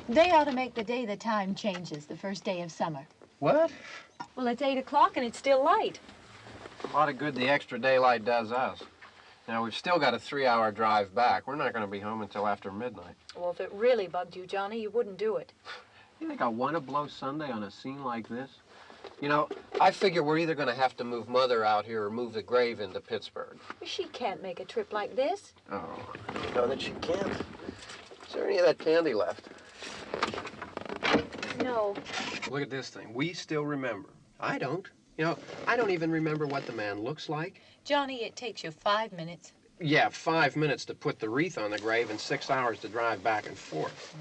They ought to make the day the time changes, the first day of summer. What? Well, it's 8 o'clock and it's still light. A lot of good the extra daylight does us. Now, we've still got a 3-hour drive back. We're not going to be home until after midnight. Well, if it really bugged you, Johnny, you wouldn't do it. You think I want to blow Sunday on a scene like this? You know, I figure we're either going to have to move Mother out here or move the grave into Pittsburgh. She can't make a trip like this. Oh, you know that she can't. Is there any of that candy left? No. Look at this thing. We still remember. I don't. You know, I don't even remember what the man looks like. Johnny, it takes you 5 minutes. Yeah, 5 minutes to put the wreath on the grave and 6 hours to drive back and forth.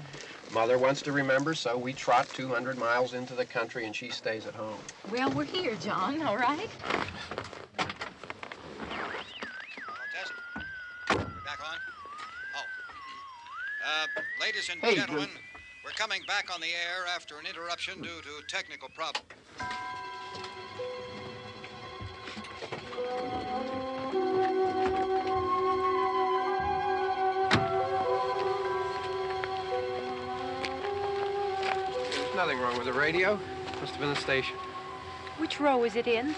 Mother wants to remember, so we trot 200 miles into the country and she stays at home. Well, we're here, John, all right? Test. We're back on? Oh. Ladies and gentlemen, we're coming back on the air after an interruption due to technical problems. There's nothing wrong with the radio. Must have been the station. Which row is it in?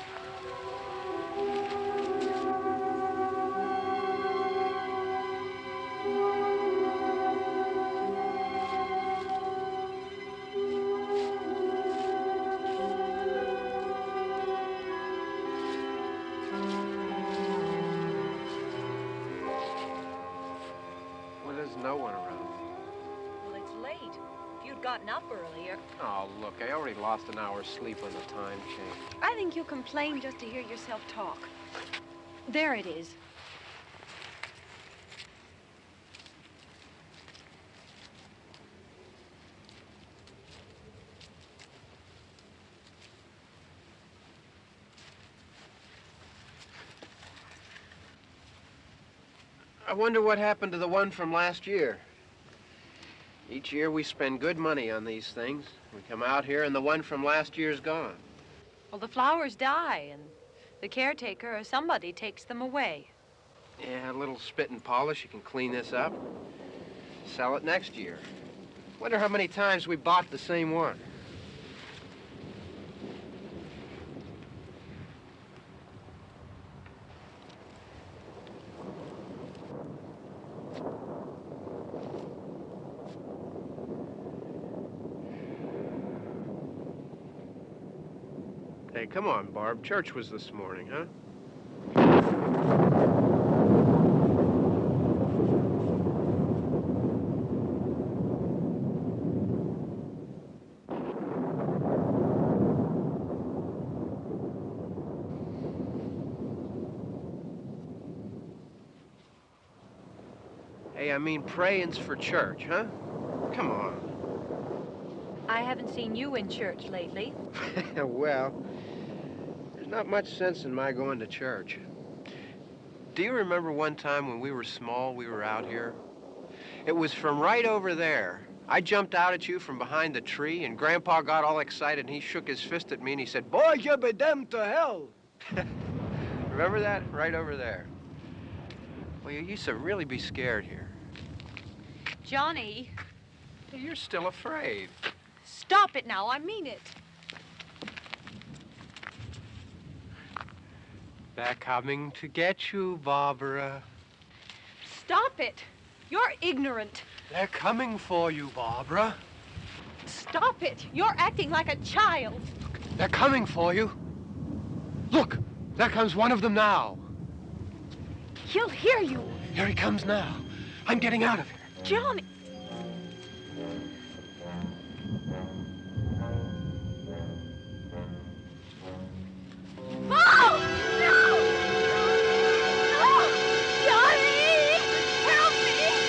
Well, there's no one around. Well, it's late. If you'd gotten up earlier. Oh, look, I already lost an hour's sleep on the time change. I think you complain just to hear yourself talk. There it is. I wonder what happened to the one from last year. Each year we spend good money on these things. We come out here and the one from last year's gone. Well, the flowers die, and the caretaker or somebody takes them away. Yeah, a little spit and polish. You can clean this up. Sell it next year. Wonder how many times we bought the same one. Hey, come on, Barb. Church was this morning, huh? Hey, I mean, praying's for church, huh? Come on. I haven't seen you in church lately. Well, there's not much sense in my going to church. Do you remember one time when we were small, we were out here? It was from right over there I jumped out at you from behind the tree, and Grandpa got all excited, and he shook his fist at me, and he said, "Boy, you be damned to hell." Remember that? Right over there. Well, you used to really be scared here. Johnny. You're still afraid. Stop it now. I mean it. They're coming to get you, Barbara. Stop it. You're ignorant. They're coming for you, Barbara. Stop it. You're acting like a child. They're coming for you. Look, there comes one of them now. He'll hear you. Here he comes now. I'm getting out of here. Johnny. Oh! No! No! Johnny! Help me!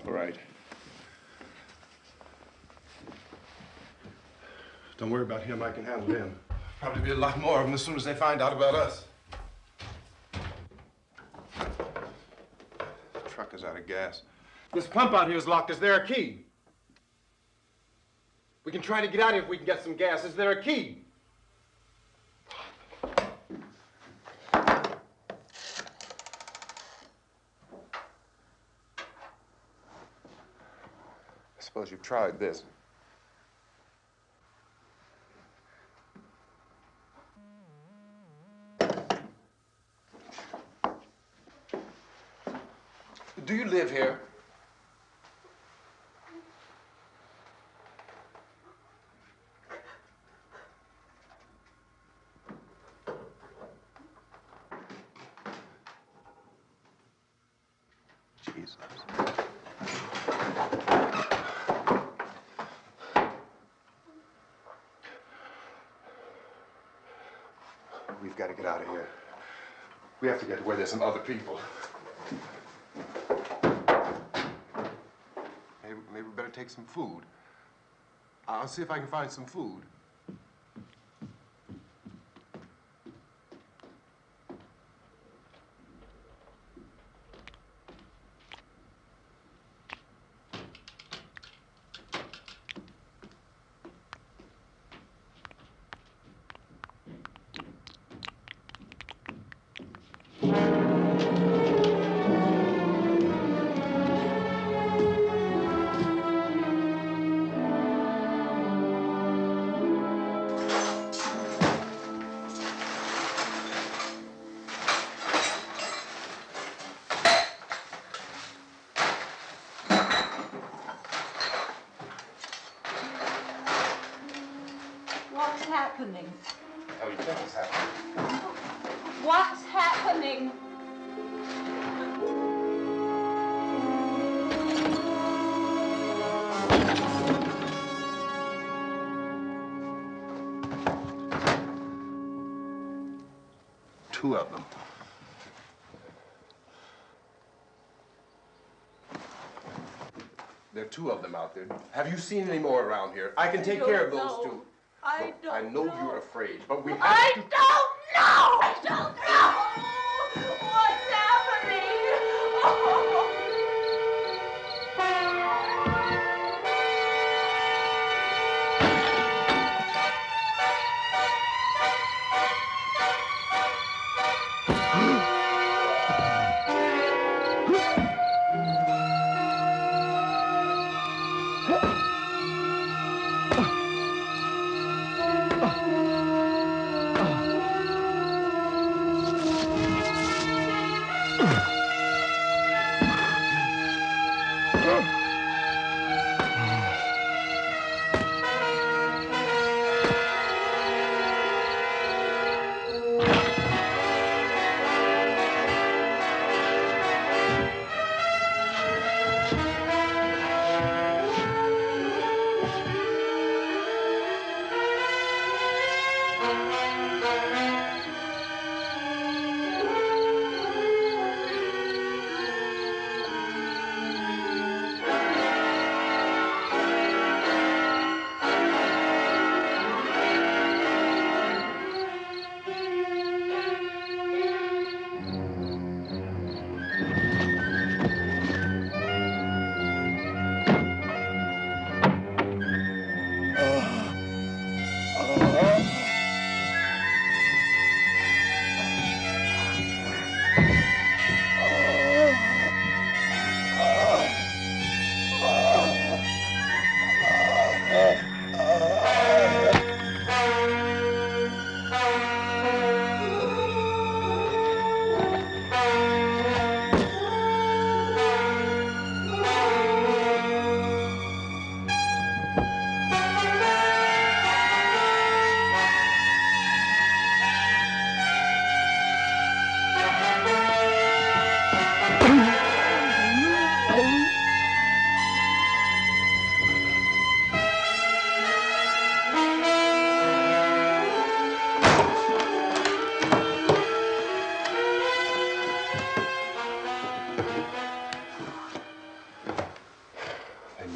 All right. Don't worry about him. I can handle him. Probably be a lot more of them as soon as they find out about us. The truck is out of gas. This pump out here is locked. Is there a key? We can try to get out here if we can get some gas. Is there a key? I suppose you've tried this. Do you live here? Jesus. We've got to get out of here. We have to get to where there's some other people. Maybe we better take some food. I'll see if I can find some food. What's happening? How do you think it's happening? What's happening? Two of them. There are two of them out there. Have you seen any more around here? I can take care of those two. I Look, I know you're afraid, but we have I to... don't know! I don't know! What's happening? Oh.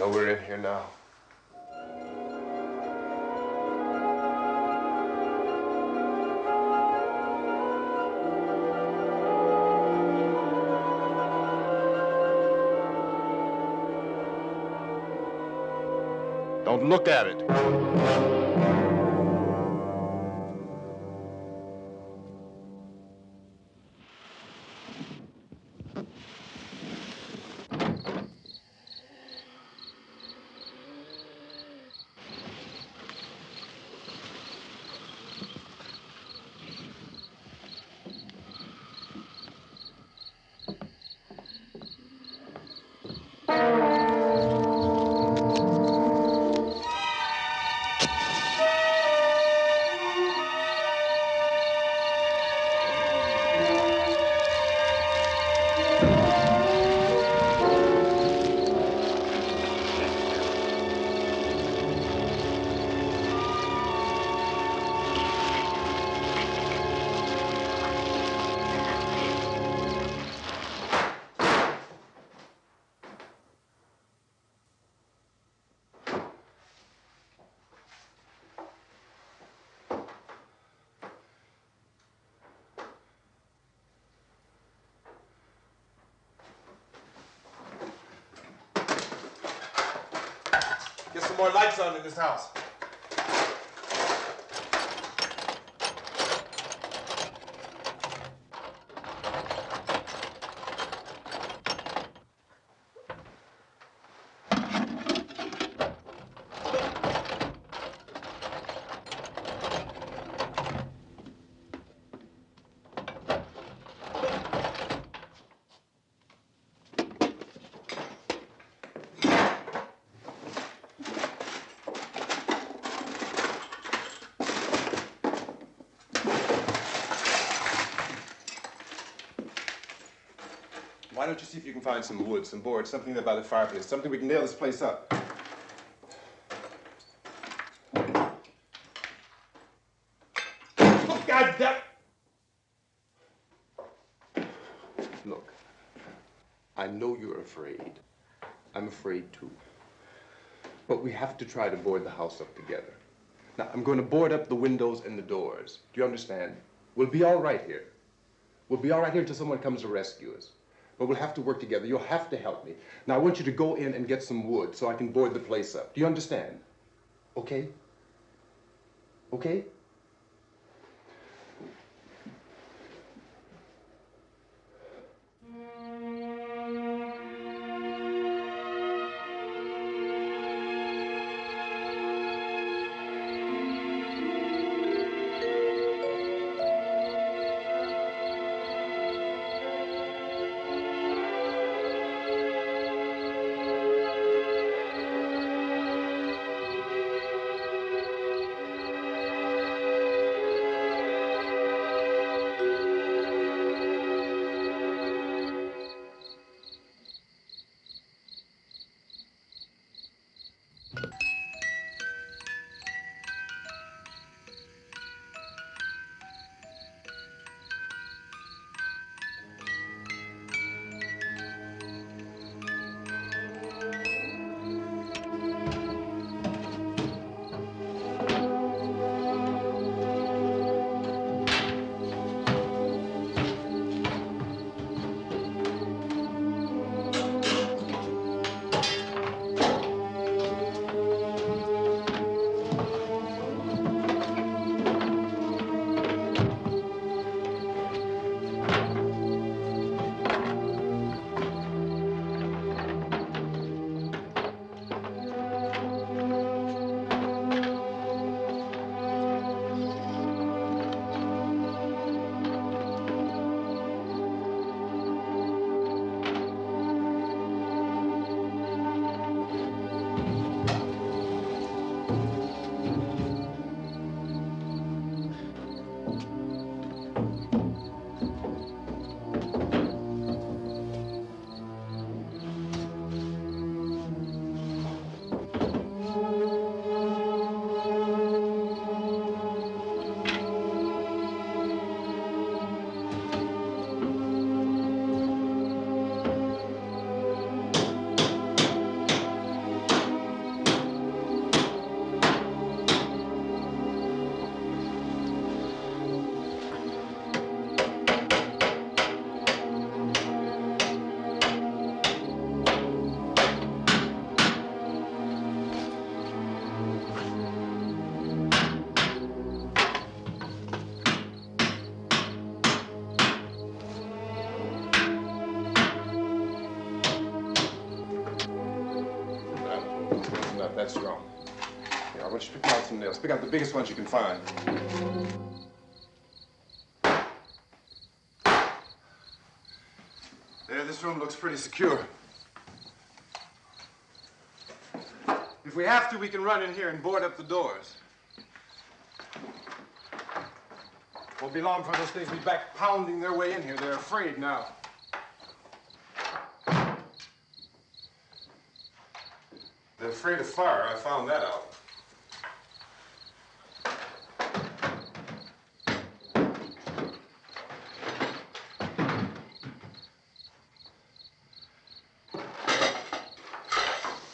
know we're in here now. Don't look at it. Get some more lights on in this house. Why don't you see if you can find some wood, some boards, something there by the fireplace, something we can nail this place up. Oh, God damn! Look, I know you're afraid. I'm afraid too. But we have to try to board the house up together. Now, I'm going to board up the windows and the doors. Do you understand? We'll be all right here. We'll be all right here until someone comes to rescue us. But we'll have to work together. You'll have to help me. Now, I want you to go in and get some wood so I can board the place up. Do you understand? Okay? Okay? that's wrong. Here, I want you to pick out some nails. Pick out the biggest ones you can find. There, this room looks pretty secure. If we have to, we can run in here and board up the doors. Won't be long for those things to be back pounding their way in here. They're afraid now. They're afraid of fire. I found that out.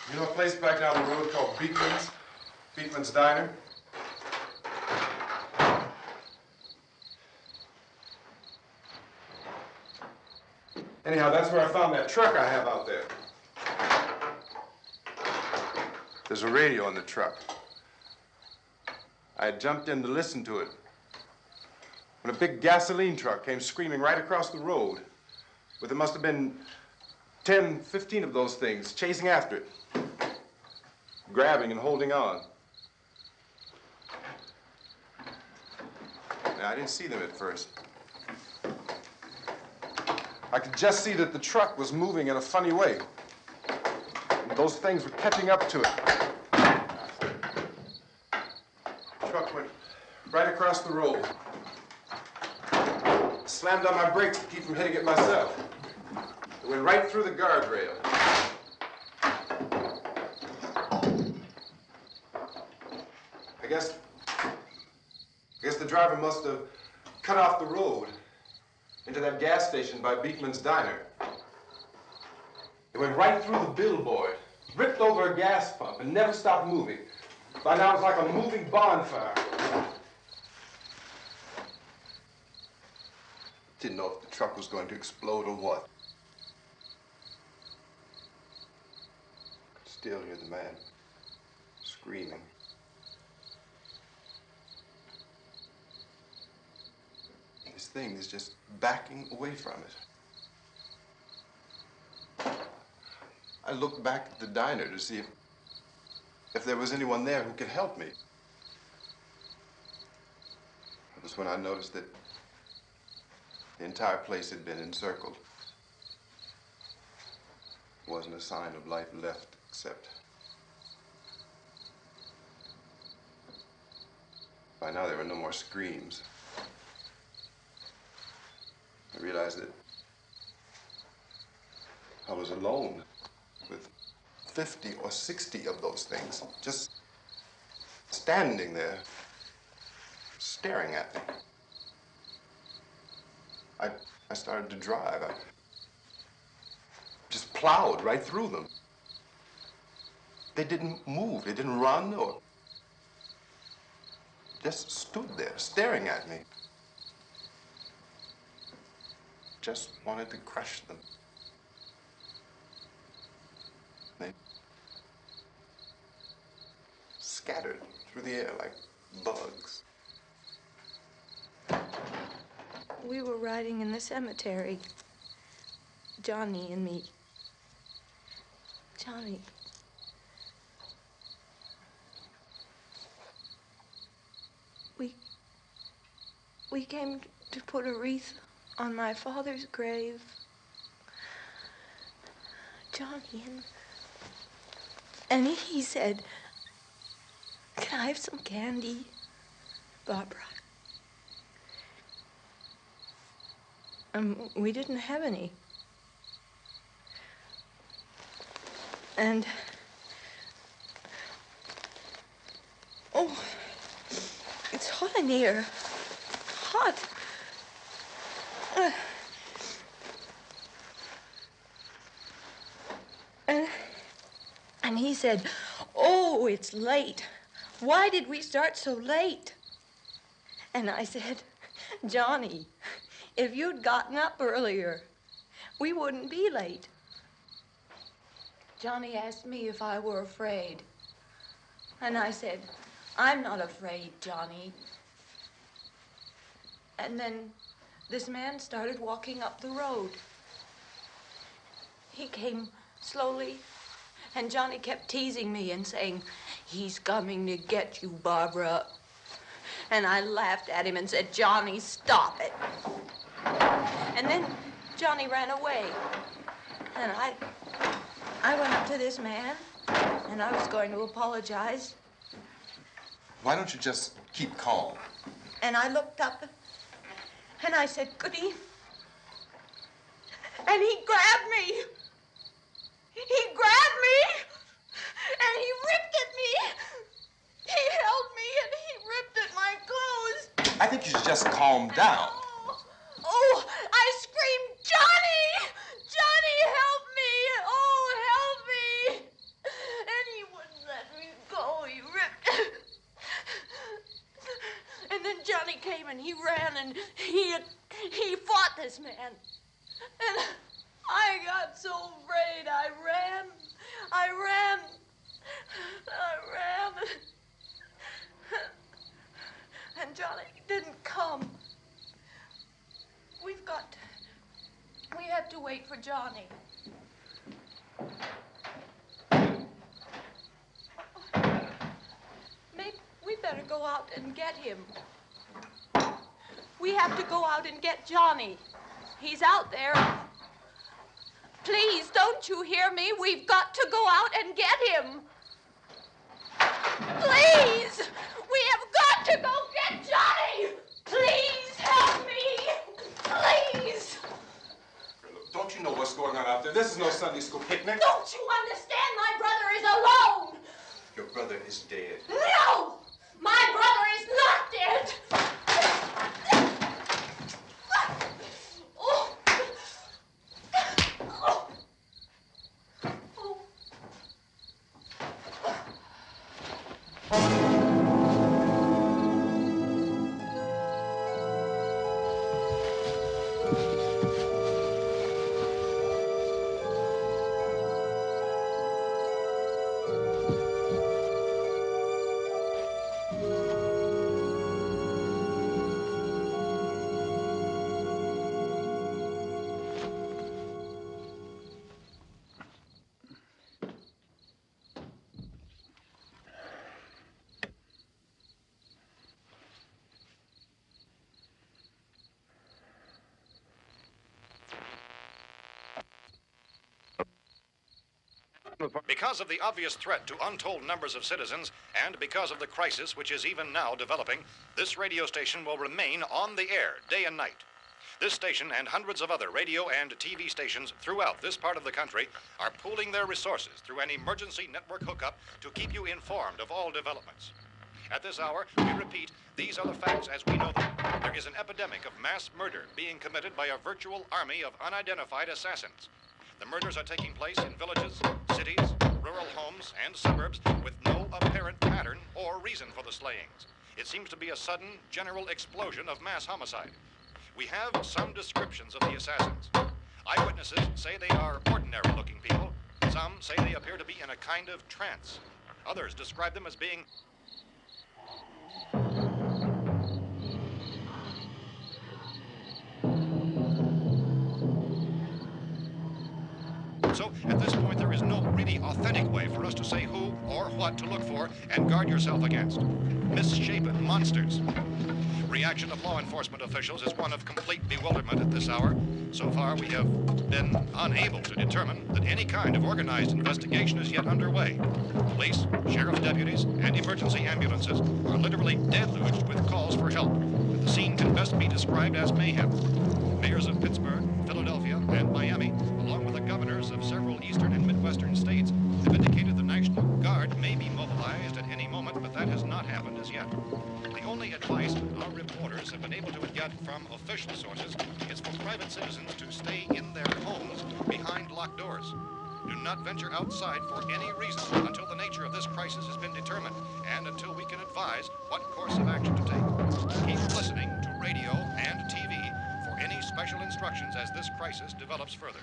You know a place back down the road called Beekman's? Beekman's Diner? Anyhow, that's where I found that truck I have out there. There's a radio in the truck. I had jumped in to listen to it when a big gasoline truck came screaming right across the road. But there must have been 10, 15 of those things chasing after it, grabbing and holding on. Now, I didn't see them at first. I could just see that the truck was moving in a funny way. And those things were catching up to it. The truck went right across the road. Slammed on my brakes to keep from hitting it myself. It went right through the guardrail. I guess the driver must have cut off the road into that gas station by Beekman's Diner. It went right through the billboard, ripped over a gas pump, and never stopped moving. By now, it was like a moving bonfire. Didn't know if the truck was going to explode or what. Could still hear the man screaming. This thing is just backing away from it. I looked back at the diner to see if there was anyone there who could help me. It was when I noticed that the entire place had been encircled. There wasn't a sign of life left except by now there were no more screams. I realized that I was alone with 50 or 60 of those things, just standing there, staring at me. I started to drive. I just plowed right through them. They didn't move, they didn't run or just stood there, staring at me. Just wanted to crush them. They scattered through the air like bugs. We were riding in the cemetery, Johnny and me. Johnny. We came to put a wreath on my father's grave. Johnny, and he said, "Can I have some candy, Barbra?" And we didn't have any. And, oh, it's hot in here. Hot. And he said, "Oh, it's late. Why did we start so late?" And I said, "Johnny, if you'd gotten up earlier, we wouldn't be late." Johnny asked me if I were afraid. And I said, "I'm not afraid, Johnny." And then this man started walking up the road. He came slowly And Johnny kept teasing me and saying, "He's coming to get you, Barbara." And I laughed at him and said, "Johnny, stop it." And then Johnny ran away. And I went up to this man, and I was going to apologize. Why don't you just keep calm? And I looked up, and I said, "Cody." And he grabbed me. He grabbed me, and he ripped at me. He held me, and he ripped at my clothes. I think you should just calm down. Oh, I screamed, "Johnny! Johnny, help me! Oh, help me!" And he wouldn't let me go. He ripped. And then Johnny came and he ran and he fought this man. And I got so afraid. I ran. And Johnny didn't come. We have to wait for Johnny. Maybe we better go out and get him. We have to go out and get Johnny. He's out there. Please, don't you hear me? We've got to go out and get him. Please! We have got to go get Johnny! Please help me! Please! Look, don't you know what's going on out there? This is no Sunday school picnic. Don't you understand? My brother is alone! Your brother is dead. No! My brother is not dead! Oh. Oh. Because of the obvious threat to untold numbers of citizens, and because of the crisis which is even now developing, this radio station will remain on the air day and night. This station and hundreds of other radio and TV stations throughout this part of the country are pooling their resources through an emergency network hookup to keep you informed of all developments. At this hour, we repeat, these are the facts as we know them. There is an epidemic of mass murder being committed by a virtual army of unidentified assassins. The murders are taking place in villages, cities, rural homes, and suburbs with no apparent pattern or reason for the slayings. It seems to be a sudden, general explosion of mass homicide. We have some descriptions of the assassins. Eyewitnesses say they are ordinary-looking people. Some say they appear to be in a kind of trance. Others describe them as being So, at this point, there is no really authentic way for us to say who or what to look for and guard yourself against. Misshapen monsters. Reaction of law enforcement officials is one of complete bewilderment at this hour. So far, we have been unable to determine that any kind of organized investigation is yet underway. Police, sheriff's deputies, and emergency ambulances are literally deluged with calls for help. The scene can best be described as mayhem. Mayors of Pittsburgh, Philadelphia, and Miami, along with the governors of several eastern and midwestern states, have indicated the National Guard may be mobilized at any moment, but that has not happened as yet. The only advice our reporters have been able to get from official sources is for private citizens to stay in their homes behind locked doors. Do not venture outside for any reason until the nature of this crisis has been determined and until we can advise what course of action to take. Keep listening to radio and TV for any special instructions as this crisis develops further.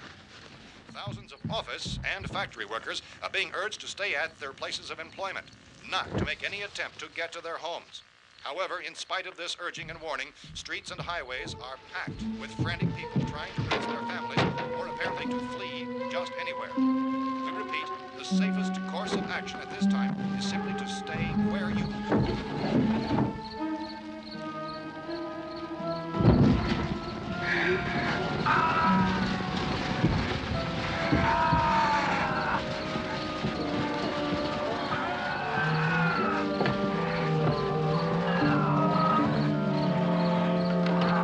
Thousands of office and factory workers are being urged to stay at their places of employment, not to make any attempt to get to their homes. However, in spite of this urging and warning, streets and highways are packed with frantic people trying to reach their families or apparently to flee just anywhere. We repeat, the safest course of action at this time is simply to stay where you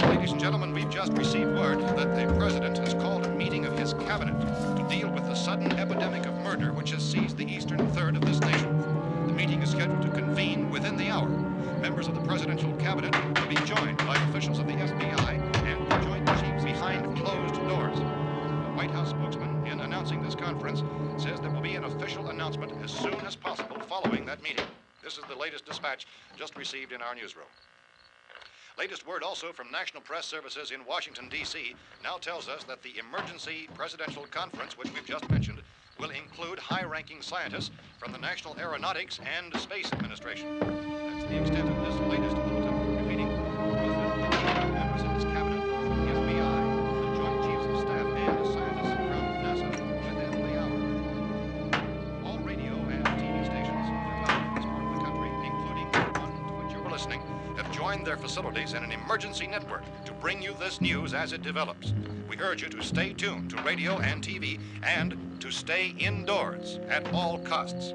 Ladies and gentlemen, we've just received word that the president has called a meeting of his cabinet to deal with the sudden epidemic of murder which has seized the eastern third of this nation. The meeting is scheduled to convene within the hour. Members of the presidential cabinet will be joined by officials of the FBI and the Joint Chiefs behind closed doors. The White House spokesman, in announcing this conference, says there will be an official announcement as soon as possible following that meeting. This is the latest dispatch just received in our newsroom. Latest word also from National Press Services in Washington, D.C. now tells us that the emergency presidential conference, which we've just mentioned, will include high-ranking scientists from the National Aeronautics and Space Administration. That's the extent of this latest bulletin. Repeating, the President, members of his cabinet, the FBI, the Joint Chiefs of Staff, and scientists from NASA within the hour. All radio and TV stations throughout this part of the country, including the one to which you're listening, have joined their facilities in an emergency network to bring you this news as it develops. We urge you to stay tuned to radio and TV and to stay indoors at all costs.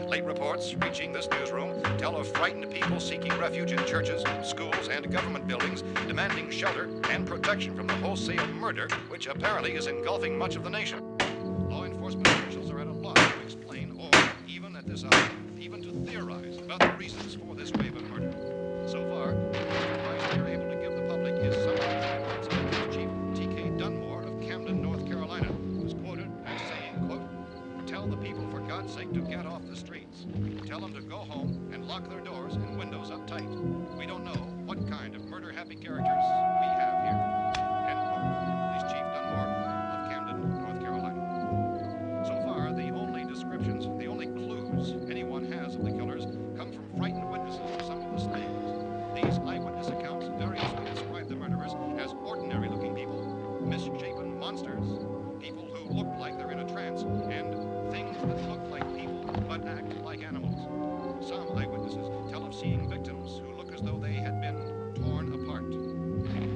Late reports reaching this newsroom tell of frightened people seeking refuge in churches, schools, and government buildings, demanding shelter and protection from the wholesale murder which apparently is engulfing much of the nation. Law enforcement officials are at a loss to explain or, even at this hour, even to theorize about the reasons for this wave of murder. So far, the advice we are able to give the public is summary words of Police Chief T.K. Dunmore of Camden, North Carolina, who is quoted as saying, quote, "Tell the people, for God's sake, to get off the streets. Tell them to go home and lock their doors and windows up tight. We don't know what kind of murder-happy characters we have here." End quote. Police Chief Dunmore of Camden, North Carolina. So far, the only descriptions, the only clues anyone has of the killers come from frightened witnesses of some of the slayings. These eyewitness accounts variously describe the murderers as ordinary-looking people, misshapen monsters, people who look like they're in a trance, and things that look like people but act like animals. Some eyewitnesses tell of seeing victims who look as though they had been torn apart.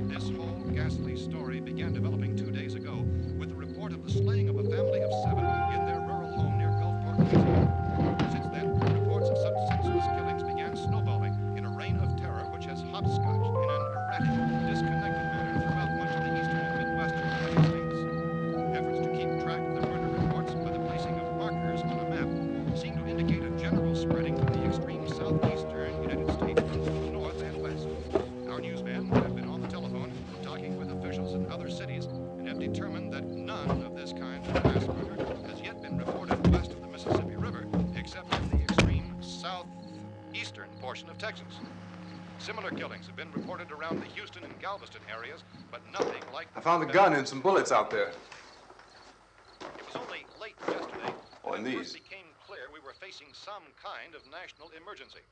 This whole ghastly story began developing 2 days ago with the report of the slaying of a family of 7 in their rural home near Gulfport, Louisiana. Since then, reports of such senseless killings began snowballing in a reign of terror which has hopscotched in an erratic, disconnected manner throughout much of the eastern and midwestern United States. Efforts to keep track of the murder reports by the placing of markers on a map seem to indicate a general spreading from the extreme southeastern United States to the north and west. Our newsmen have been on the telephone talking with officials in other cities and have determined that none of this kind of mass murder has yet been reported west of the Mississippi River, except in the extreme southeastern portion of Texas. Similar killings have been reported around the Houston and Galveston areas, but nothing like I found the gun and some bullets out there. It was only late yesterday Oh, and that it these. first became clear we were facing some kind of national emergency.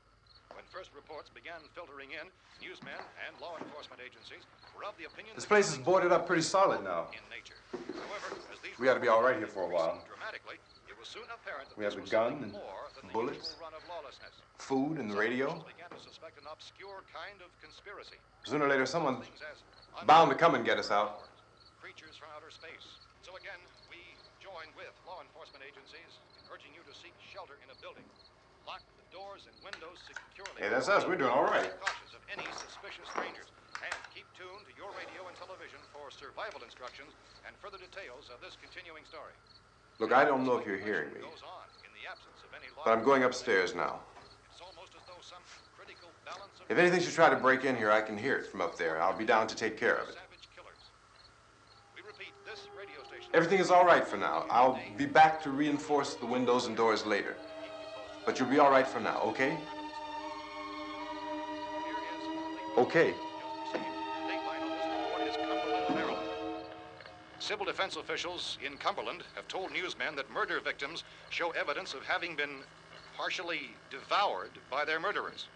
When first reports began filtering in, newsmen and law enforcement agencies were of the opinion This that place is boarded up pretty solid now. in nature. However, as these We ought to be all right reports here for a while. dramatically, it was soon apparent that We have this the was gun something and more than the bullets, usual run of lawlessness. food and the Some radio. officials began to suspect an obscure kind of conspiracy. Sooner or later, someone's Things as bound to come and get us out. creatures from outer space. So again, we join with law enforcement agencies in urging you to seek shelter in a building. Lock the doors and windows securely. Hey, that's us. We're doing all right. Cautious of any suspicious strangers. And keep tuned to your radio and television for survival instructions and further details of this continuing story. Look, I don't know if you're hearing me, Goes on in the absence of any law. but I'm going upstairs now. It's almost as though some critical balance of If anything should try to break in here, I can hear it from up there. I'll be down to take care of it. savage killers. We repeat, this radio station. Everything is all right for now. I'll be back to reinforce the windows and doors later. But you'll be all right for now, okay? Okay. Civil defense officials in Cumberland have told newsmen that murder victims show evidence of having been partially devoured by their murderers.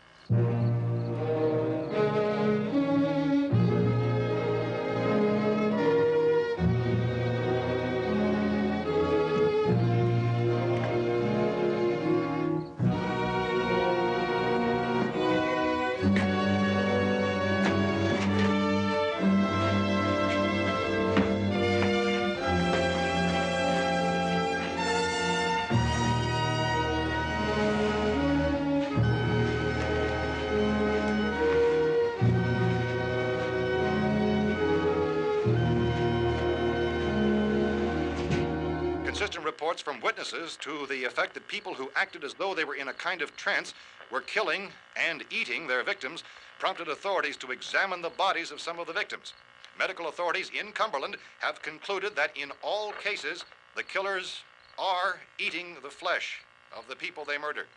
Consistent reports from witnesses to the effect that people who acted as though they were in a kind of trance were killing and eating their victims prompted authorities to examine the bodies of some of the victims. Medical authorities in Cumberland have concluded that in all cases, the killers are eating the flesh of the people they murdered.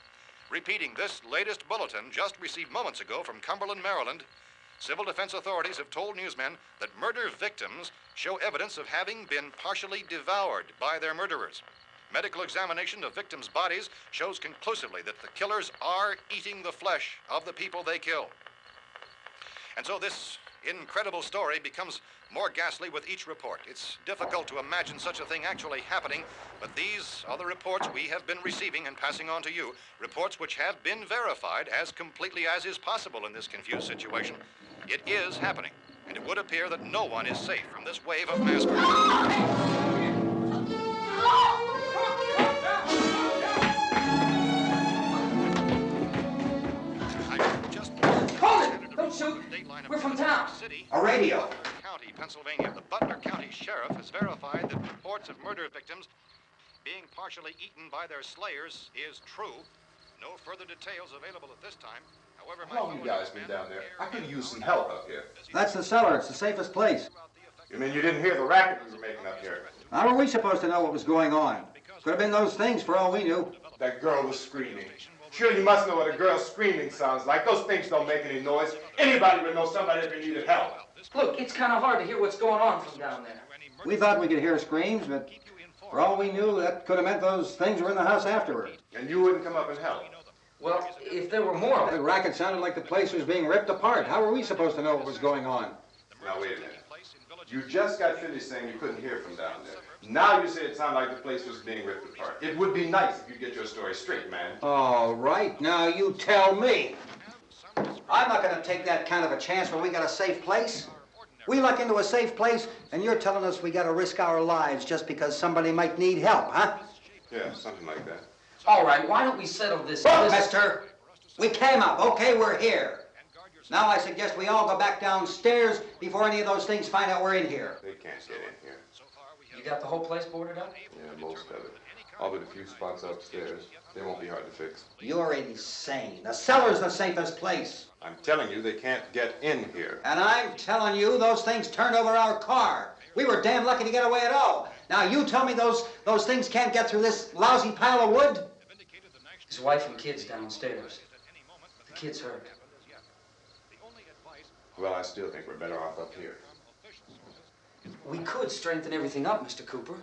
Repeating this latest bulletin just received moments ago from Cumberland, Maryland, civil defense authorities have told newsmen that murder victims show evidence of having been partially devoured by their murderers. Medical examination of victims' bodies shows conclusively that the killers are eating the flesh of the people they kill. And so this incredible story becomes more ghastly with each report. It's difficult to imagine such a thing actually happening, but these are the reports we have been receiving and passing on to you, reports which have been verified as completely as is possible in this confused situation. It is happening, and it would appear that no one is safe from this wave of mass murder. Shoot. We're from town. A radio. County, Pennsylvania. The Butler County Sheriff has verified that reports of murder victims being partially eaten by their slayers is true. No further details available at this time. However, How long you guys been down there? I could use some help up here. That's the cellar. It's the safest place. You mean you didn't hear the racket we were making up here? How were we supposed to know what was going on? Could have been those things for all we knew. That girl was screaming. Sure, you must know what a girl screaming sounds like. Those things don't make any noise. Anybody would know somebody ever needed help. Look, it's kind of hard to hear what's going on from down there. We thought we could hear screams, but for all we knew, that could have meant those things were in the house afterward. And you wouldn't come up and help? Well, if there were more of The them. racket sounded like the place was being ripped apart. How were we supposed to know what was going on? Now, wait a minute. You just got finished saying you couldn't hear from down there. Now you say it sounded like the place was being ripped apart. It would be nice if you'd get your story straight, man. All right, now you tell me. I'm not going to take that kind of a chance when we got a safe place. We luck into a safe place, and you're telling us we got to risk our lives just because somebody might need help, huh? Yeah, something like that. All right, why don't we settle this? Look, mister, we came up. Okay, we're here. Now I suggest we all go back downstairs before any of those things find out we're in here. They can't get in here. You got the whole place boarded up? Yeah, most of it. All but a few spots upstairs. They won't be hard to fix. You're insane. The cellar's the safest place. I'm telling you, they can't get in here. And I'm telling you, those things turned over our car. We were damn lucky to get away at all. Now you tell me those things can't get through this lousy pile of wood? His wife and kids downstairs. The kid's hurt. Well, I still think we're better off up here. We could strengthen everything up, Mr. Cooper.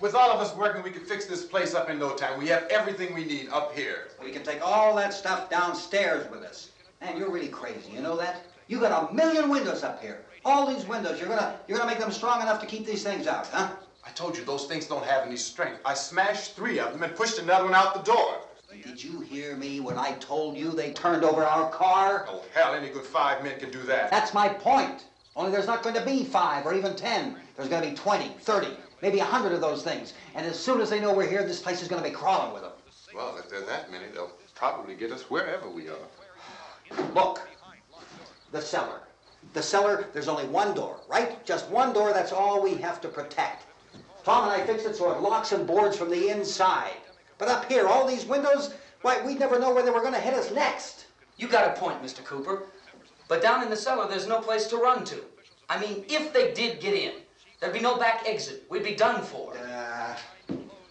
With all of us working, we could fix this place up in no time. We have everything we need up here. We can take all that stuff downstairs with us. Man, you're really crazy, you know that? You got 1,000,000 windows up here. All these windows, you're gonna make them strong enough to keep these things out, huh? I told you, those things don't have any strength. I smashed 3 of them and pushed another one out the door. Did you hear me when I told you they turned over our car? Oh, hell, any good 5 men can do that. That's my point. Only there's not going to be 5 or even 10. There's going to be 20, 30, maybe 100 of those things. And as soon as they know we're here, this place is going to be crawling with them. Well, if there are that many, they'll probably get us wherever we are. Look, the cellar. The cellar, there's only one door, right? Just one door, that's all we have to protect. Tom and I fixed it so it locks and boards from the inside. But up here, all these windows, why, we'd never know where they were going to hit us next. You got a point, Mr. Cooper. But down in the cellar, there's no place to run to. I mean, if they did get in, there'd be no back exit. We'd be done for.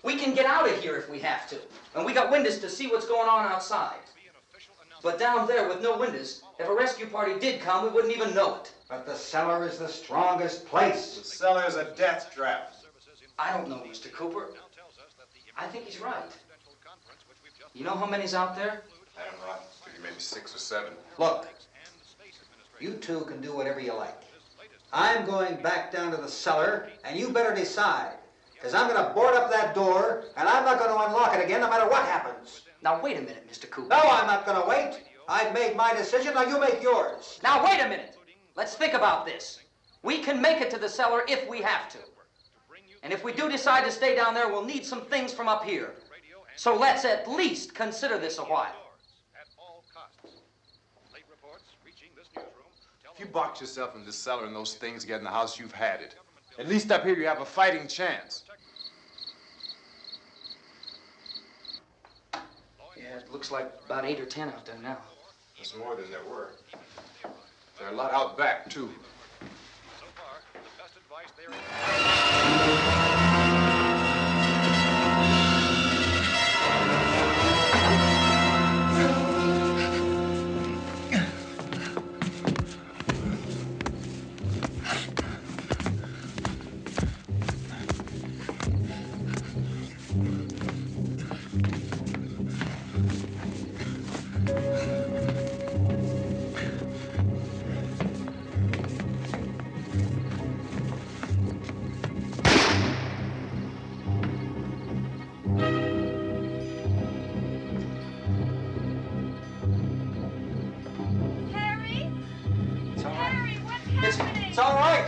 We can get out of here if we have to. And we got windows to see what's going on outside. But down there with no windows, if a rescue party did come, we wouldn't even know it. But the cellar is the strongest place. The cellar is a death trap. I don't know, Mr. Cooper. I think he's right. You know how many's out there? I don't know. Maybe 6 or 7. Look, you two can do whatever you like. I'm going back down to the cellar, and you better decide. Because I'm going to board up that door, and I'm not going to unlock it again no matter what happens. Now, wait a minute, Mr. Cooper. No, I'm not going to wait. I've made my decision, now you make yours. Now, wait a minute. Let's think about this. We can make it to the cellar if we have to. And if we do decide to stay down there, we'll need some things from up here. So let's at least consider this a while. If you box yourself in this cellar and those things get in the house, you've had it. At least up here you have a fighting chance. Yeah, it looks like about 8 or 10 out there now. There's more than there were. There are a lot out back, too. So far, the best advice there It's all right.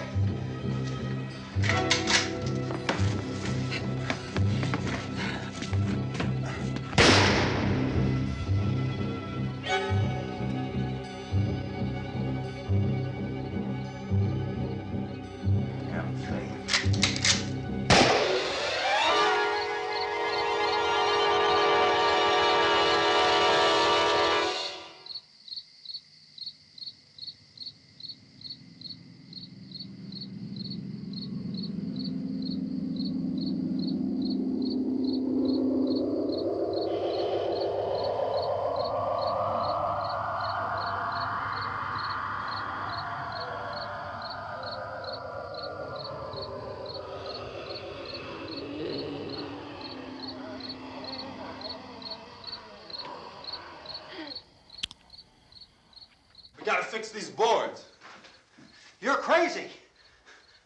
We gotta fix these boards. You're crazy.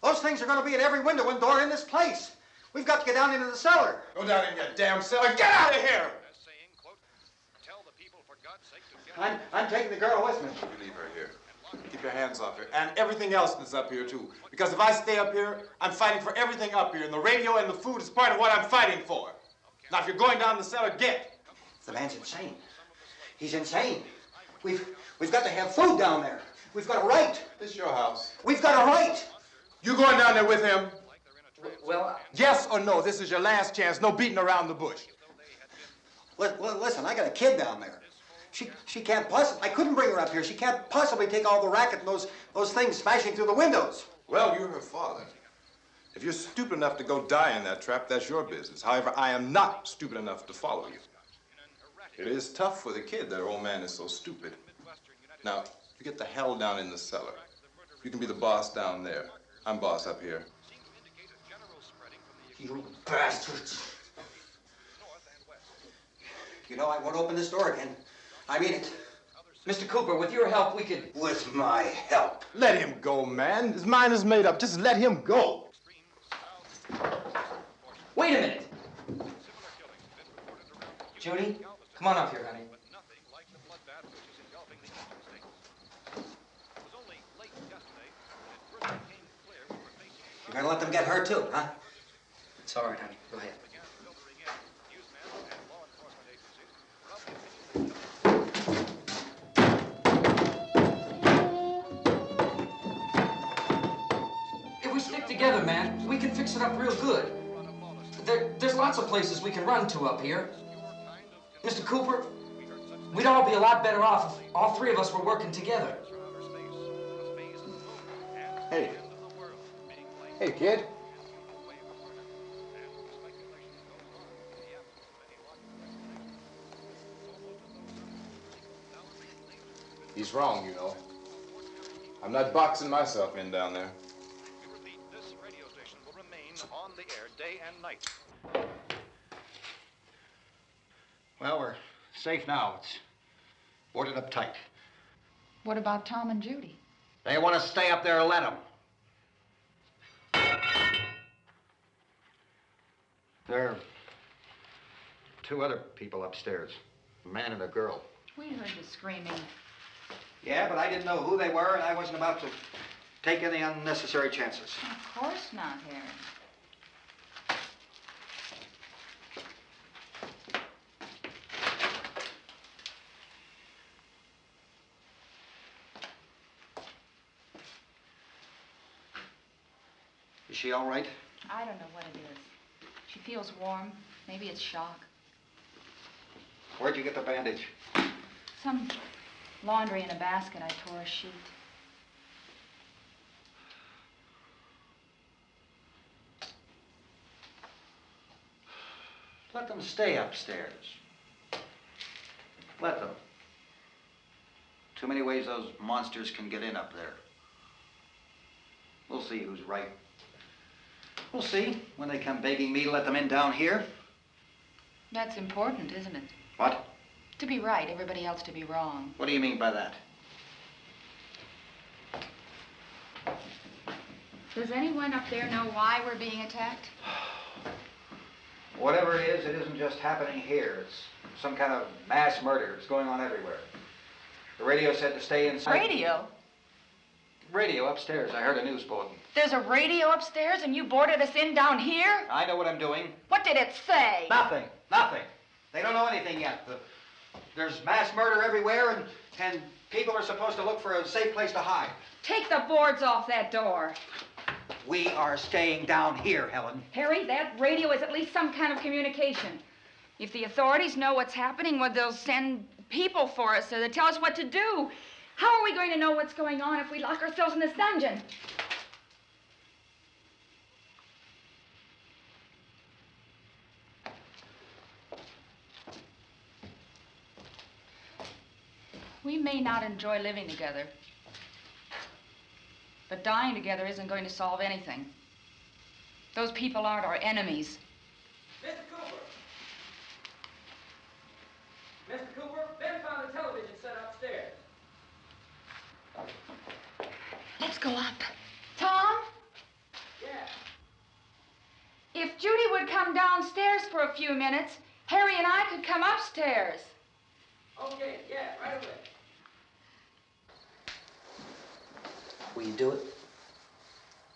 Those things are going to be at every window and door in this place. We've got to get down into the cellar. Go down in your damn cellar. Get out of here! as saying, quote, tell the people for God's sake to get I'm taking the girl with me. You leave her here. Keep your hands off her. And everything else that's up here, too. Because if I stay up here, I'm fighting for everything up here. And the radio and the food is part of what I'm fighting for. Now, if you're going down the cellar, get. The man's insane. He's insane. We've got to have food down there. We've got a right. This is your house. We've got a right. You going down there with him? Well, Yes or no? This is your last chance. No beating around the bush. Listen, I got a kid down there. She can't possibly, I couldn't bring her up here. She can't possibly take all the racket and those things smashing through the windows. Well, you're her father. If you're stupid enough to go die in that trap, that's your business. However, I am not stupid enough to follow you. It is tough for the kid that her old man is so stupid. Now, you get the hell down in the cellar. You can be the boss down there. I'm boss up here. You bastards. You know, I won't open this door again. I mean it. Mr. Cooper, with your help, we could... With my help. Let him go, man. His mind is made up. Just let him go. Wait a minute. Judy, come on up here, honey. You're gonna let them get hurt too, huh? It's all right, honey. Go ahead. If we stick together, man, we can fix it up real good. There's lots of places we can run to up here. Mr. Cooper, we'd all be a lot better off if all three of us were working together. Hey. Hey, kid. He's wrong, you know. I'm not boxing myself in down there. This radio station will remain on the air day and night. Well, we're safe now. It's boarded up tight. What about Tom and Judy? They want to stay up there, let them. There are two other people upstairs, a man and a girl. We heard the screaming. Yeah, but I didn't know who they were, and I wasn't about to take any unnecessary chances. Of course not, Harry. Is she all right? I don't know what it is. She feels warm. Maybe it's shock. Where'd you get the bandage? Some laundry in a basket. I tore a sheet. Let them stay upstairs. Let them. Too many ways those monsters can get in up there. We'll see who's right. We'll see when they come begging me to let them in down here. That's important, isn't it? What? To be right, everybody else to be wrong. What do you mean by that? Does anyone up there know why we're being attacked? Whatever it isn't just happening here. It's some kind of mass murder. It's going on everywhere. The radio said to stay inside. Radio? Radio upstairs. I heard a news bulletin. There's a radio upstairs and you boarded us in down here? I know what I'm doing. What did it say? Nothing. Nothing. They don't know anything yet. There's mass murder everywhere, and people are supposed to look for a safe place to hide. Take the boards off that door. We are staying down here, Helen. Harry, that radio is at least some kind of communication. If the authorities know what's happening, well, they'll send people for us to tell us what to do. How are we going to know what's going on if we lock ourselves in this dungeon? We may not enjoy living together, but dying together isn't going to solve anything. Those people aren't our enemies. Mr. Cooper! Mr. Cooper, Ben found a television set upstairs. Let's go up. Tom? Yeah. If Judy would come downstairs for a few minutes, Harry and I could come upstairs. Okay, yeah, right away. Will you do it?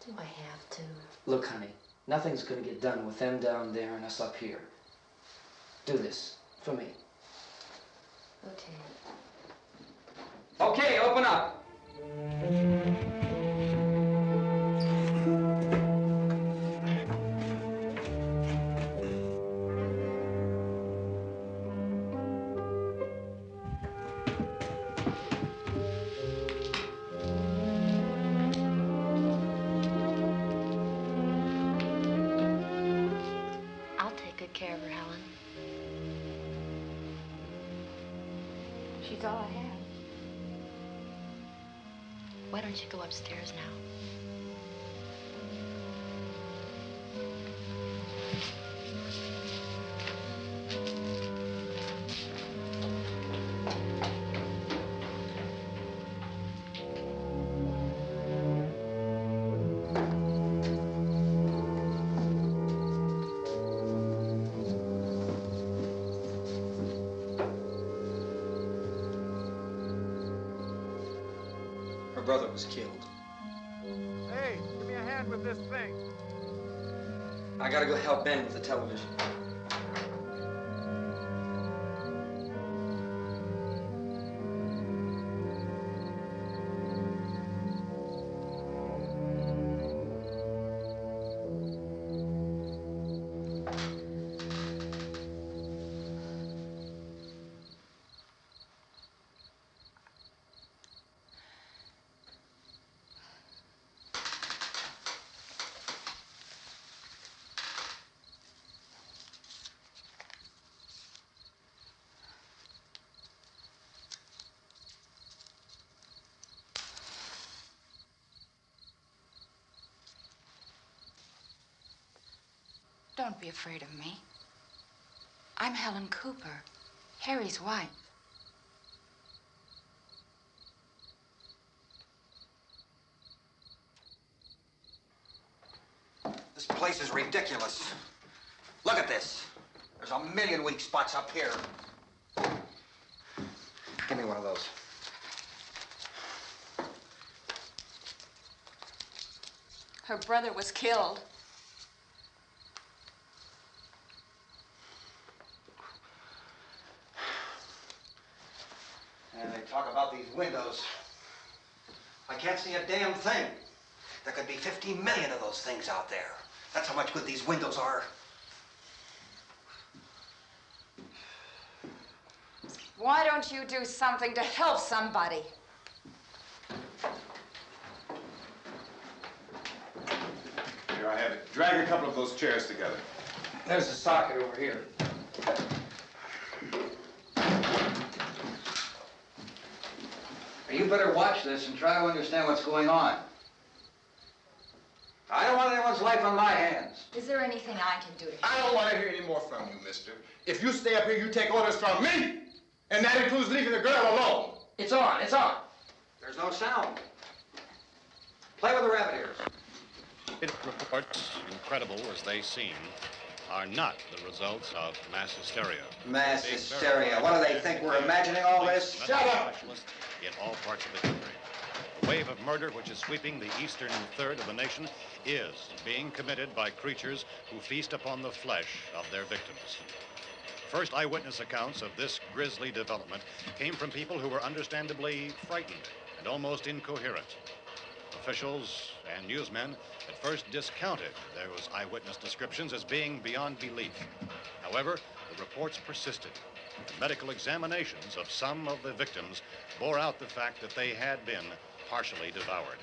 Do I have to? Look, honey, nothing's gonna get done with them down there and us up here. Do this for me. Okay. Okay, open up. I'll take good care of her, Helen. She's all I have. Why don't you go upstairs now? Her brother was killed. Hey, give me a hand with this thing. I gotta go help Ben with the television. Don't be afraid of me. I'm Helen Cooper, Harry's wife. This place is ridiculous. Look at this. There's a million weak spots up here. Give me one of those. Her brother was killed. And they talk about these windows. I can't see a damn thing. There could be 15 million of those things out there. That's how much good these windows are. Why don't you do something to help somebody? Here, I have it. Drag a couple of those chairs together. There's a socket over here. You better watch this and try to understand what's going on. I don't want anyone's life on my hands. Is there anything I can do to help? I don't want to hear any more from you, mister. If you stay up here, you take orders from me. And that includes leaving the girl alone. It's on, it's on. There's no sound. Play with the rabbit ears. Reports, incredible as they seem, are not the results of mass hysteria. Mass hysteria. What do they think? We're imagining all this? Shut up! In all parts of the country. The wave of murder which is sweeping the eastern third of the nation is being committed by creatures who feast upon the flesh of their victims. First eyewitness accounts of this grisly development came from people who were understandably frightened and almost incoherent. Officials and newsmen at first discounted those eyewitness descriptions as being beyond belief. However, the reports persisted. The medical examinations of some of the victims bore out the fact that they had been partially devoured.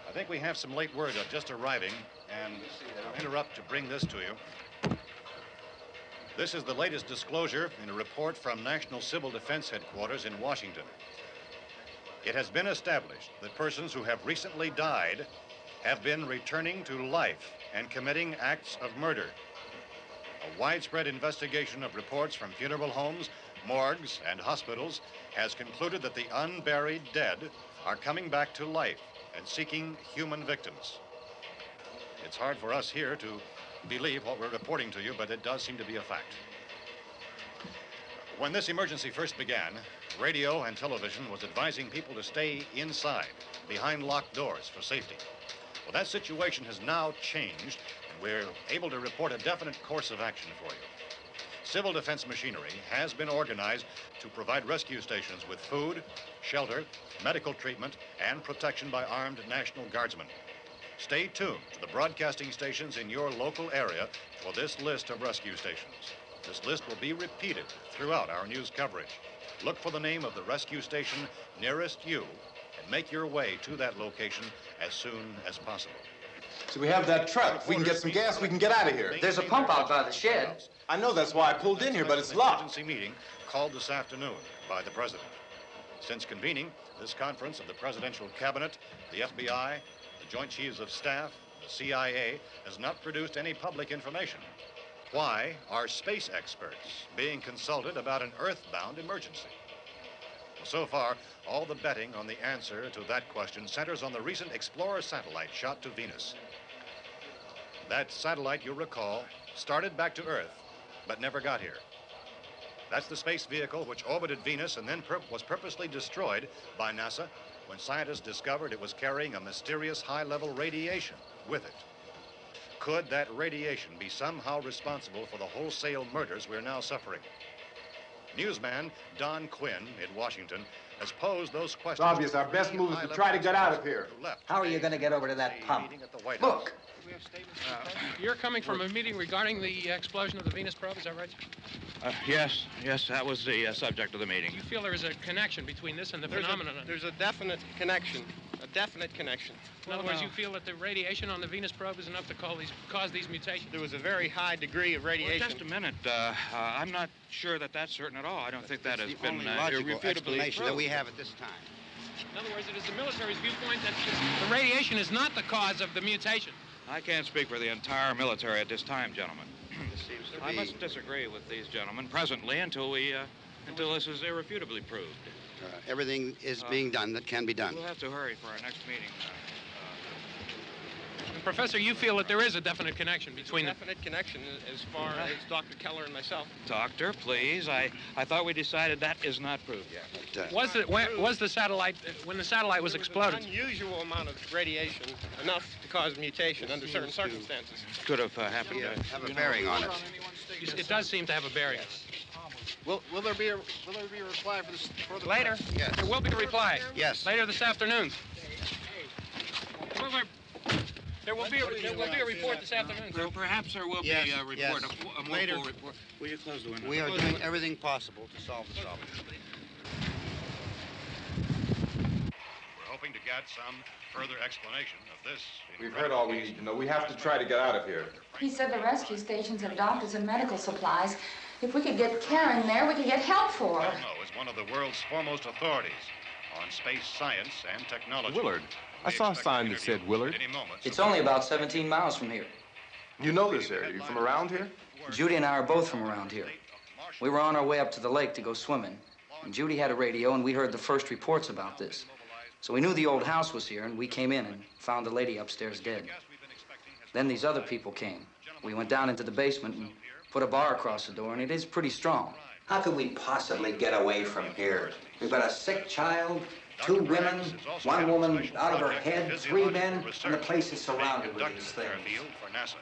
I think we have some late word just arriving, and I'll interrupt to bring this to you. This is the latest disclosure in a report from National Civil Defense Headquarters in Washington. It has been established that persons who have recently died have been returning to life and committing acts of murder. A widespread investigation of reports from funeral homes, morgues, and hospitals has concluded that the unburied dead are coming back to life and seeking human victims. It's hard for us here to believe what we're reporting to you, but it does seem to be a fact. When this emergency first began, radio and television was advising people to stay inside, behind locked doors for safety. Well, that situation has now changed, and we're able to report a definite course of action for you. Civil defense machinery has been organized to provide rescue stations with food, shelter, medical treatment, and protection by armed National Guardsmen. Stay tuned to the broadcasting stations in your local area for this list of rescue stations. This list will be repeated throughout our news coverage. Look for the name of the rescue station nearest you and make your way to that location as soon as possible. So we have that truck. If we can get some gas, we can get out of here. There's a pump out by the shed. I know, that's why I pulled in here, but it's locked. Emergency meeting called this afternoon by the president. Since convening this conference of the presidential cabinet, the FBI, the Joint Chiefs of Staff, the CIA has not produced any public information. Why are space experts being consulted about an earthbound emergency? Well, so far, all the betting on the answer to that question centers on the recent Explorer satellite shot to Venus. That satellite, you'll recall, started back to Earth, but never got here. That's the space vehicle which orbited Venus and then was purposely destroyed by NASA when scientists discovered it was carrying a mysterious high-level radiation with it. Could that radiation be somehow responsible for the wholesale murders we're now suffering? Newsman Don Quinn in Washington has posed those questions. It's obvious our best move is to try to get out of here. How are you going to get over to that pump? Look. You're coming from a meeting regarding the explosion of the Venus probe, is that right? Yes, that was the subject of the meeting. You feel there is a connection between this and the phenomenon? There's a definite connection. In other words, you feel that the radiation on the Venus probe is enough to cause these mutations? There was a very high degree of radiation. Well, just a minute. I'm not sure that that's certain at all. I don't think that has been logical irrefutably explanation proved. that we have at this time. In other words, it is the military's viewpoint that the radiation is not the cause of the mutation. I can't speak for the entire military at this time, gentlemen. This seems to I be... must disagree with these gentlemen presently until this is irrefutably proved. everything is being done that can be done. We'll have to hurry for our next meeting. Professor, you feel that there is a definite connection between them? Definite connection as far as Dr. Keller and myself. Doctor, please. I thought we decided that is not proved yet. But, was the satellite, when the satellite was exploded? An unusual amount of radiation, enough to cause mutation under certain circumstances. Could have happened. Have a bearing on it. It does seem to have a bearing. Will there be a reply for the Later? Yes. There will be a reply. Yes. Later this afternoon. There will be a report this afternoon. Well, perhaps there will be a report, yes. a more Later. full report. Will you close the window? We are doing everything possible to solve the problem. We're hoping to get some further explanation of this. We've heard all we need to know. We have to try to get out of here. He said the rescue stations and doctors and medical supplies. If we could get care in there, we could get help for her. Elmo is one of the world's foremost authorities on space science and technology. Willard. I saw a sign that said Willard. It's only about 17 miles from here. You know this area. You from around here? Judy and I are both from around here. We were on our way up to the lake to go swimming, and Judy had a radio, and we heard the first reports about this. So we knew the old house was here, and we came in and found the lady upstairs dead. Then these other people came. We went down into the basement and put a bar across the door, and it is pretty strong. How could we possibly get away from here? We've got a sick child, 2 women, 1 woman out of her head, 3 men, and the place is surrounded with these things. For NASA.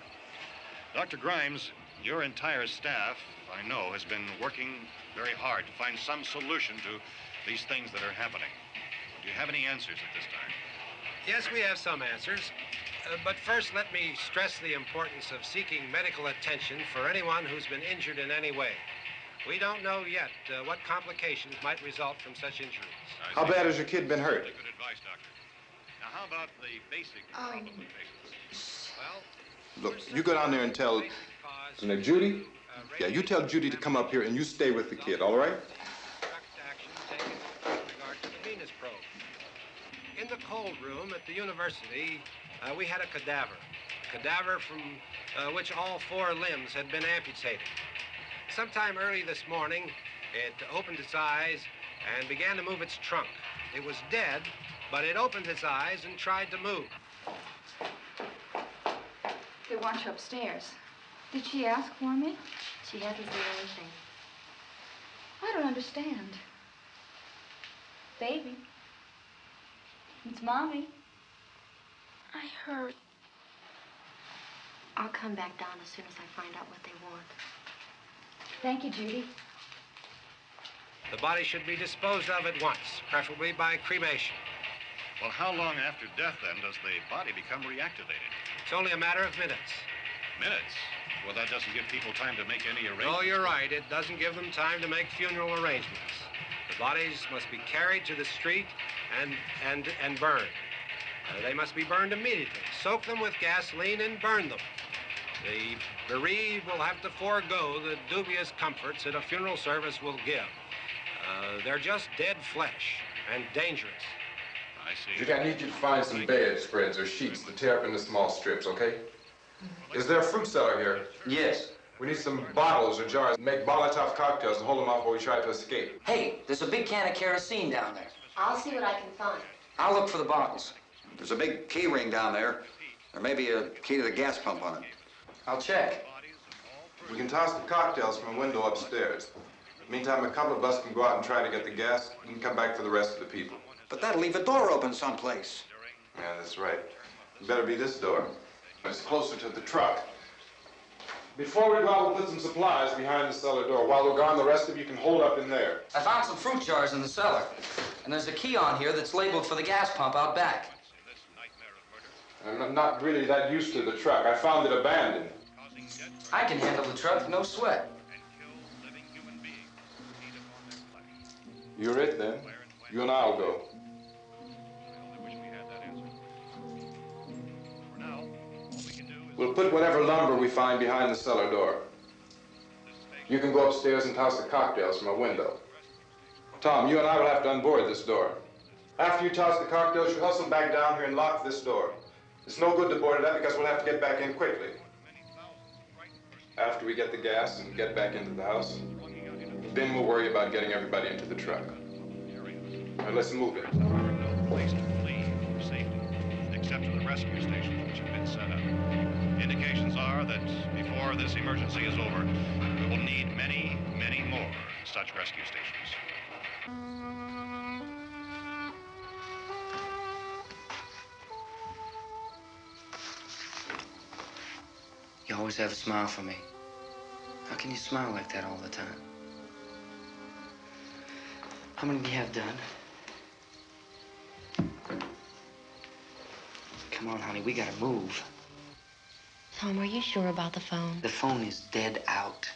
Dr. Grimes, your entire staff, I know, has been working very hard to find some solution to these things that are happening. Do you have any answers at this time? Yes, we have some answers. But first, let me stress the importance of seeking medical attention for anyone who's been injured in any way. We don't know yet what complications might result from such injuries. How bad has your kid been hurt? Good advice, Doctor. Now, how about the basic complications? Well, Look, you go down there and tell Judy? Yeah, you tell Judy to come up here and you stay with the kid, all right? Action taken with regard to the Venus probe. In the cold room at the university, we had a cadaver from which all 4 limbs had been amputated. Sometime early this morning, it opened its eyes and began to move its trunk. It was dead, but it opened its eyes and tried to move. They want you upstairs. Did she ask for me? She hasn't said anything. I don't understand. Baby. It's Mommy. I heard. I'll come back down as soon as I find out what they want. Thank you, Judy. The body should be disposed of at once, preferably by cremation. well, how long after death, then, does the body become reactivated? It's only a matter of minutes. Minutes? Well, that doesn't give people time to make any arrangements. Oh, you're right. It doesn't give them time to make funeral arrangements. The bodies must be carried to the street and burned. They must be burned immediately. Soak them with gasoline and burn them. The bereaved will have to forego the dubious comforts that a funeral service will give. They're just dead flesh and dangerous. I see. Judy, I need you to find some bedspreads or sheets to tear up into small strips, okay? Is there a fruit cellar here? Yes. We need some bottles or jars. Make Molotov cocktails and hold them off while we try to escape. Hey, there's a big can of kerosene down there. I'll see what I can find. I'll look for the bottles. There's a big key ring down there. There may be a key to the gas pump on it. I'll check. We can toss the cocktails from a window upstairs. Meantime, a couple of us can go out and try to get the gas. We can come back for the rest of the people. But that'll leave a door open someplace. Yeah, that's right. It better be this door. It's closer to the truck. Before we go out, we'll put some supplies behind the cellar door. While we're gone, the rest of you can hold up in there. I found some fruit jars in the cellar. And there's a key on here that's labeled for the gas pump out back. I'm not really that used to the truck. I found it abandoned. I can handle the truck, no sweat. You're it, then. You and I'll go. We'll put whatever lumber we find behind the cellar door. You can go upstairs and toss the cocktails from a window. Tom, you and I will have to unboard this door. After you toss the cocktails, you hustle back down here and lock this door. It's no good to board it up because we'll have to get back in quickly. After we get the gas and get back into the house, then we'll worry about getting everybody into the truck. All right, let's move it. No place to flee for safety, except to the rescue stations which have been set up. Indications are that before this emergency is over, we will need many, many more such rescue stations. You always have a smile for me. How can you smile like that all the time? How many do you have done? Come Come on, honey, we gotta move. Tom, are you sure about the phone? The phone is dead out.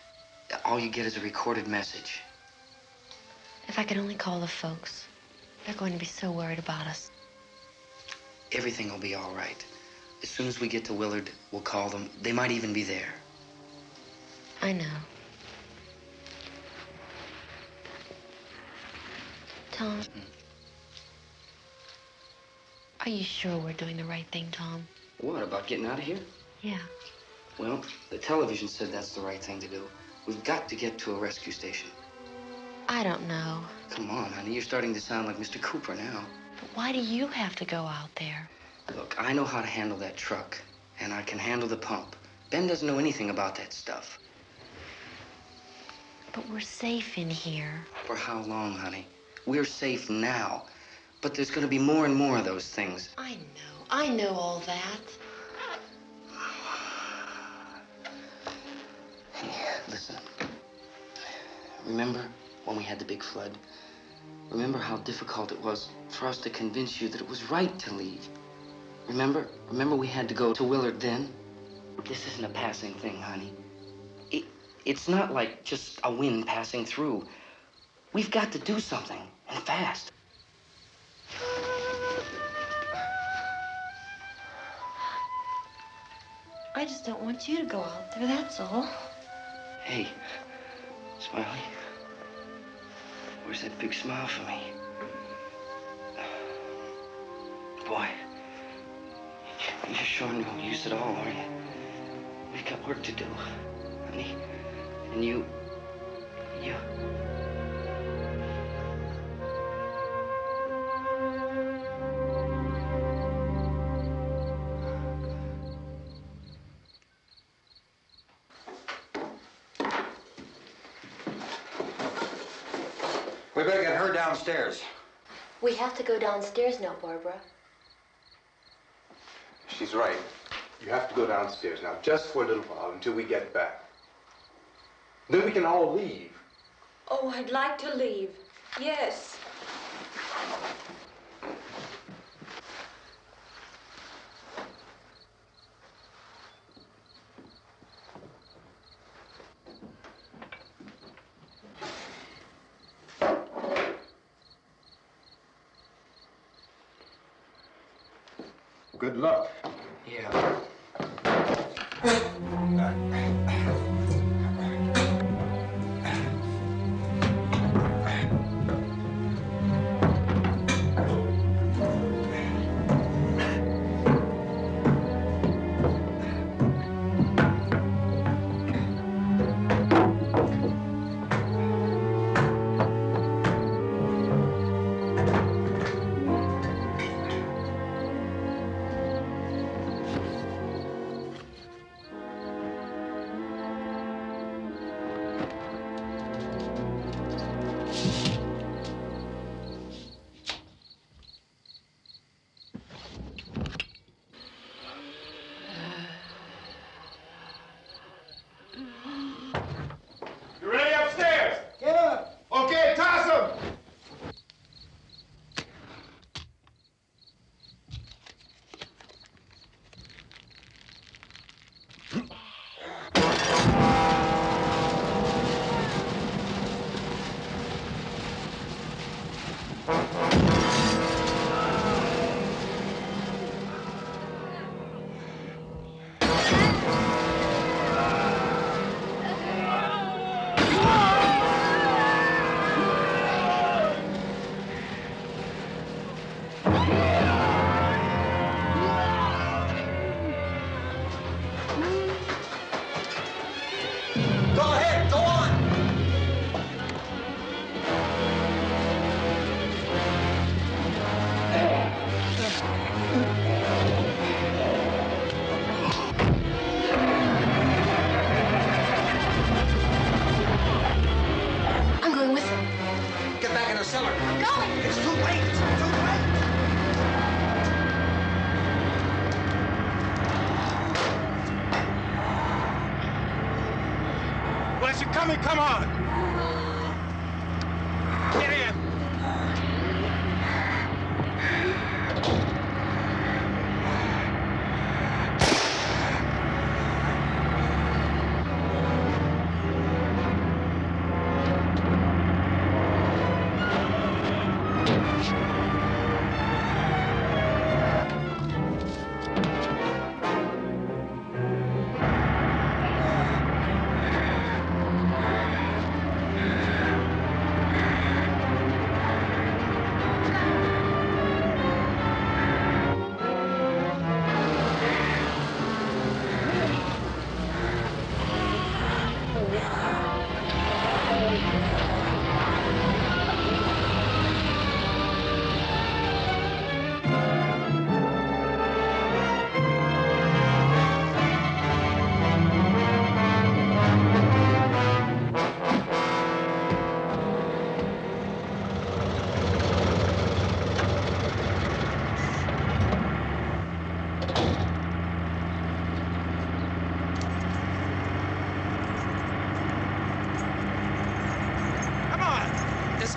All you get is a recorded message. If I could only call the folks. They're going to be so worried about us. Everything will be all right. As soon as we get to Willard, we'll call them. They might even be there. I know. Tom, are you sure we're doing the right thing, Tom? What, about getting out of here? Yeah. Well, the television said that's the right thing to do. We've got to get to a rescue station. I don't know. Come on, honey, you're starting to sound like Mr. Cooper now. But why do you have to go out there? Look, I know how to handle that truck, and I can handle the pump. Ben doesn't know anything about that stuff. But we're safe in here. For how long, honey? We're safe now. But there's gonna be more and more of those things. I know all that. Hey, listen. Remember when we had the big flood? Remember how difficult it was for us to convince you that it was right to leave? Remember we had to go to Willard then? This isn't a passing thing, honey. It's not like just a wind passing through. We've got to do something, and fast. I just don't want you to go out there, that's all. Hey, Smiley. Where's that big smile for me? Boy, you're sure no use at all, are you? We've got work to do, honey. And you... We better get her downstairs. We have to go downstairs now, Barbara. She's right. You have to go downstairs now, just for a little while, until we get back. Then we can all leave. Oh, I'd like to leave. Yes. Good luck. Yeah. You ready upstairs? Yeah. Okay, toss 'em. Go ahead, go on. I'm going with them. Get back in the cellar. I'm going. It's too late. It's too late. Unless you're coming, come on. Get in.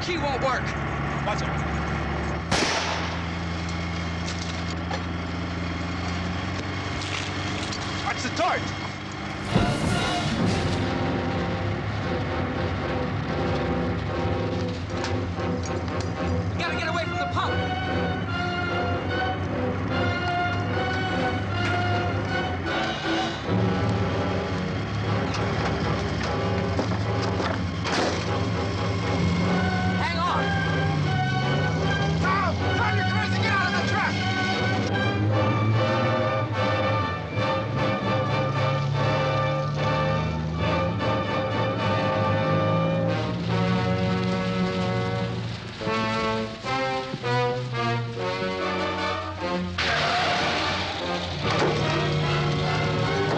key won't work. What's it? Watch the torch. We gotta get away from the pump. Hang on. Tom, drive your cars and get out of the truck!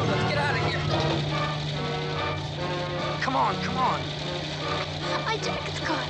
Let's get out of here. Come on, come on. My jacket's caught.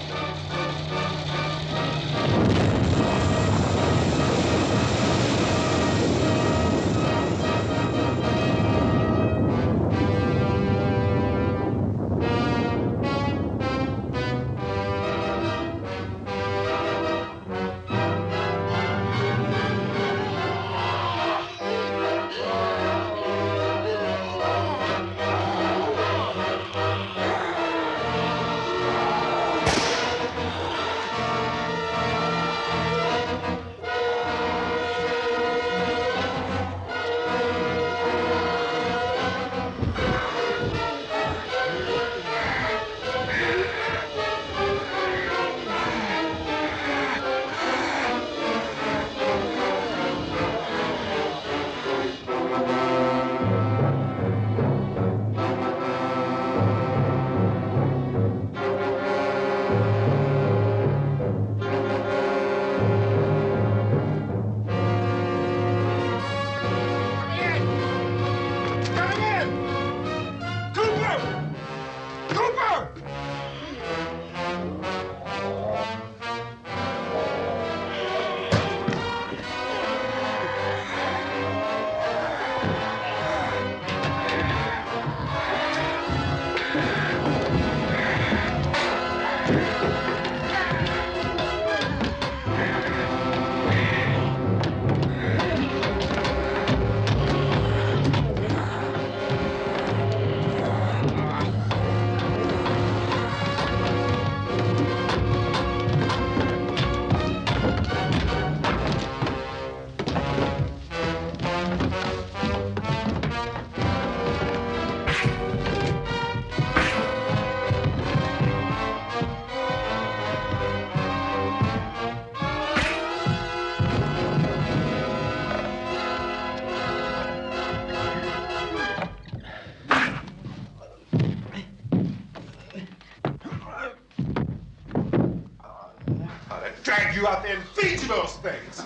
Drag you out there and feed you those things.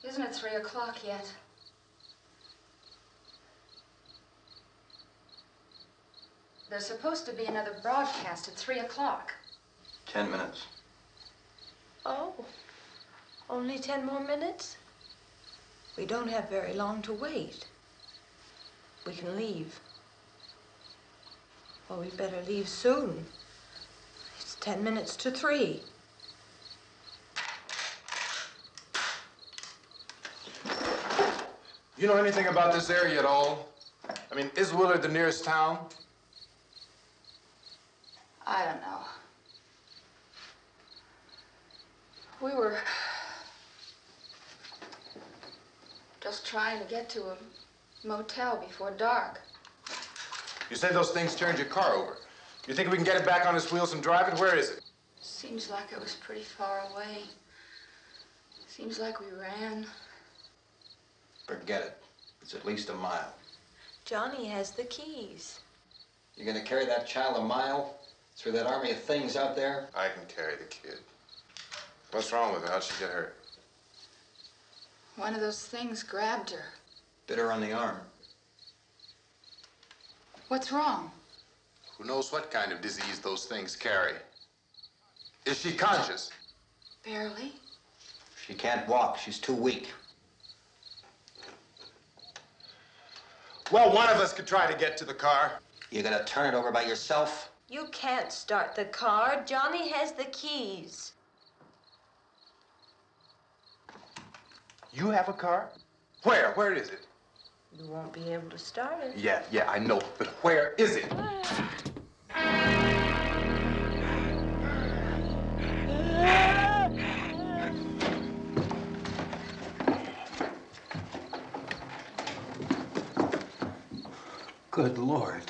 Isn't it 3 o'clock yet? There's supposed to be another broadcast at 3 o'clock. 10 minutes. Oh, only 10 more minutes? We don't have very long to wait. We can leave. Well, we better leave soon. It's 10 minutes to 3. You know anything about this area at all? I mean, is Willard the nearest town? I don't know. We were just trying to get to a motel before dark. You say those things turned your car over. You think we can get it back on its wheels and drive it? Where is it? Seems like it was pretty far away. Seems like we ran. Forget it. It's at least a mile. Johnny has the keys. You're gonna carry that child a mile through that army of things out there? I can carry the kid. What's wrong with her? How'd she get hurt? One of those things grabbed her. Bit her on the arm. What's wrong? Who knows what kind of disease those things carry? Is she conscious? Barely. She can't walk. She's too weak. Well, one of us could try to get to the car. You gonna turn it over by yourself? You can't start the car. Johnny has the keys. You have a car? Where? Where is it? You won't be able to start it. Yeah, I know. But where is it? Good Lord.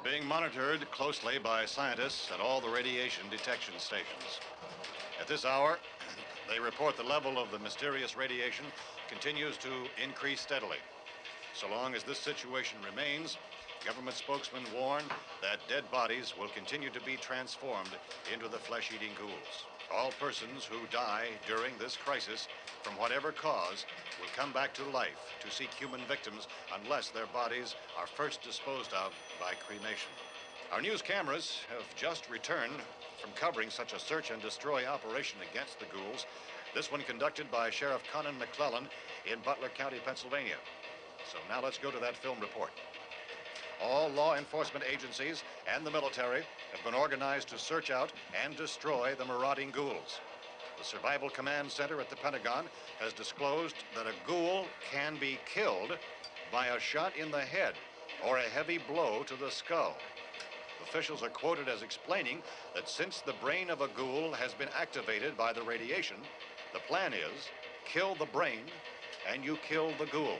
Being monitored closely by scientists at all the radiation detection stations. At this hour, they report the level of the mysterious radiation continues to increase steadily. So long as this situation remains, government spokesmen warn that dead bodies will continue to be transformed into the flesh-eating ghouls. All persons who die during this crisis, from whatever cause, will come back to life to seek human victims unless their bodies are first disposed of by cremation. Our news cameras have just returned from covering such a search and destroy operation against the ghouls, this one conducted by Sheriff Conan McClellan in Butler County, Pennsylvania. So now let's go to that film report. All law enforcement agencies and the military have been organized to search out and destroy the marauding ghouls. The Survival Command Center at the Pentagon has disclosed that a ghoul can be killed by a shot in the head or a heavy blow to the skull. Officials are quoted as explaining that since the brain of a ghoul has been activated by the radiation, the plan is kill the brain and you kill the ghoul.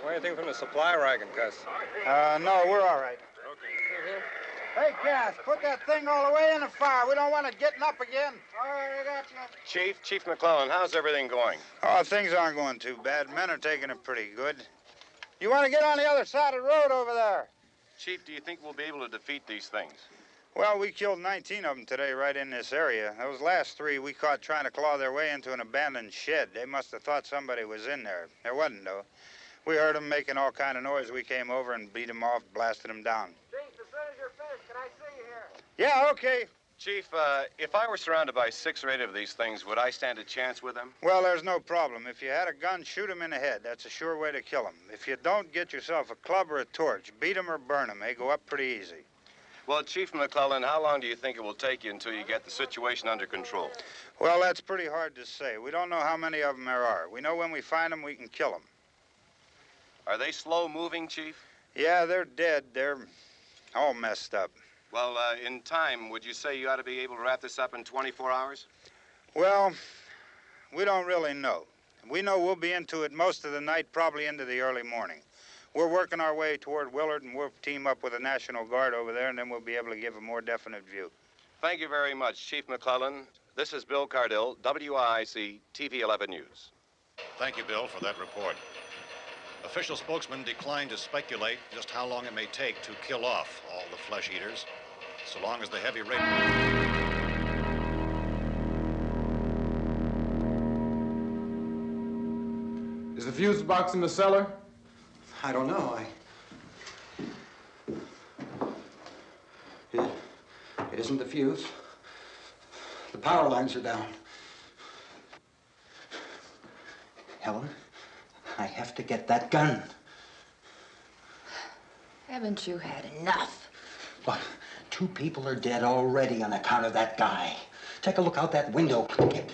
Want anything from the supply wagon, Gus? No, we're all right. Hey, Cass, put that thing all the way in the fire. We don't want it getting up again. All right, I got you. Chief McClellan, how's everything going? Oh, things aren't going too bad. Men are taking it pretty good. You want to get on the other side of the road over there? Chief, do you think we'll be able to defeat these things? Well, we killed 19 of them today right in this area. Those last 3 we caught trying to claw their way into an abandoned shed. They must have thought somebody was in there. There wasn't, though. We heard them making all kind of noise. We came over and beat them off, blasted them down. Chief, as soon as you're finished, can I see you here? Yeah, okay. Chief, if I were surrounded by 6 or 8 of these things, would I stand a chance with them? Well, there's no problem. If you had a gun, shoot them in the head. That's a sure way to kill them. If you don't, get yourself a club or a torch. Beat them or burn them. They go up pretty easy. Well, Chief McClellan, how long do you think it will take you until you get the situation under control? Well, that's pretty hard to say. We don't know how many of them there are. We know when we find them, we can kill them. Are they slow-moving, Chief? Yeah, they're dead. They're all messed up. Well, in time, would you say you ought to be able to wrap this up in 24 hours? Well, we don't really know. We know we'll be into it most of the night, probably into the early morning. We're working our way toward Willard, and we'll team up with the National Guard over there, and then we'll be able to give a more definite view. Thank you very much, Chief McClellan. This is Bill Cardill, WIC TV 11 News. Thank you, Bill, for that report. Official spokesmen declined to speculate just how long it may take to kill off all the flesh eaters, so long as the heavy rain... Is the fuse box in the cellar? I don't know. It isn't the fuse. The power lines are down. Helen, I have to get that gun. Haven't you had enough? What? 2 people are dead already on account of that guy. Take a look out that window. Get.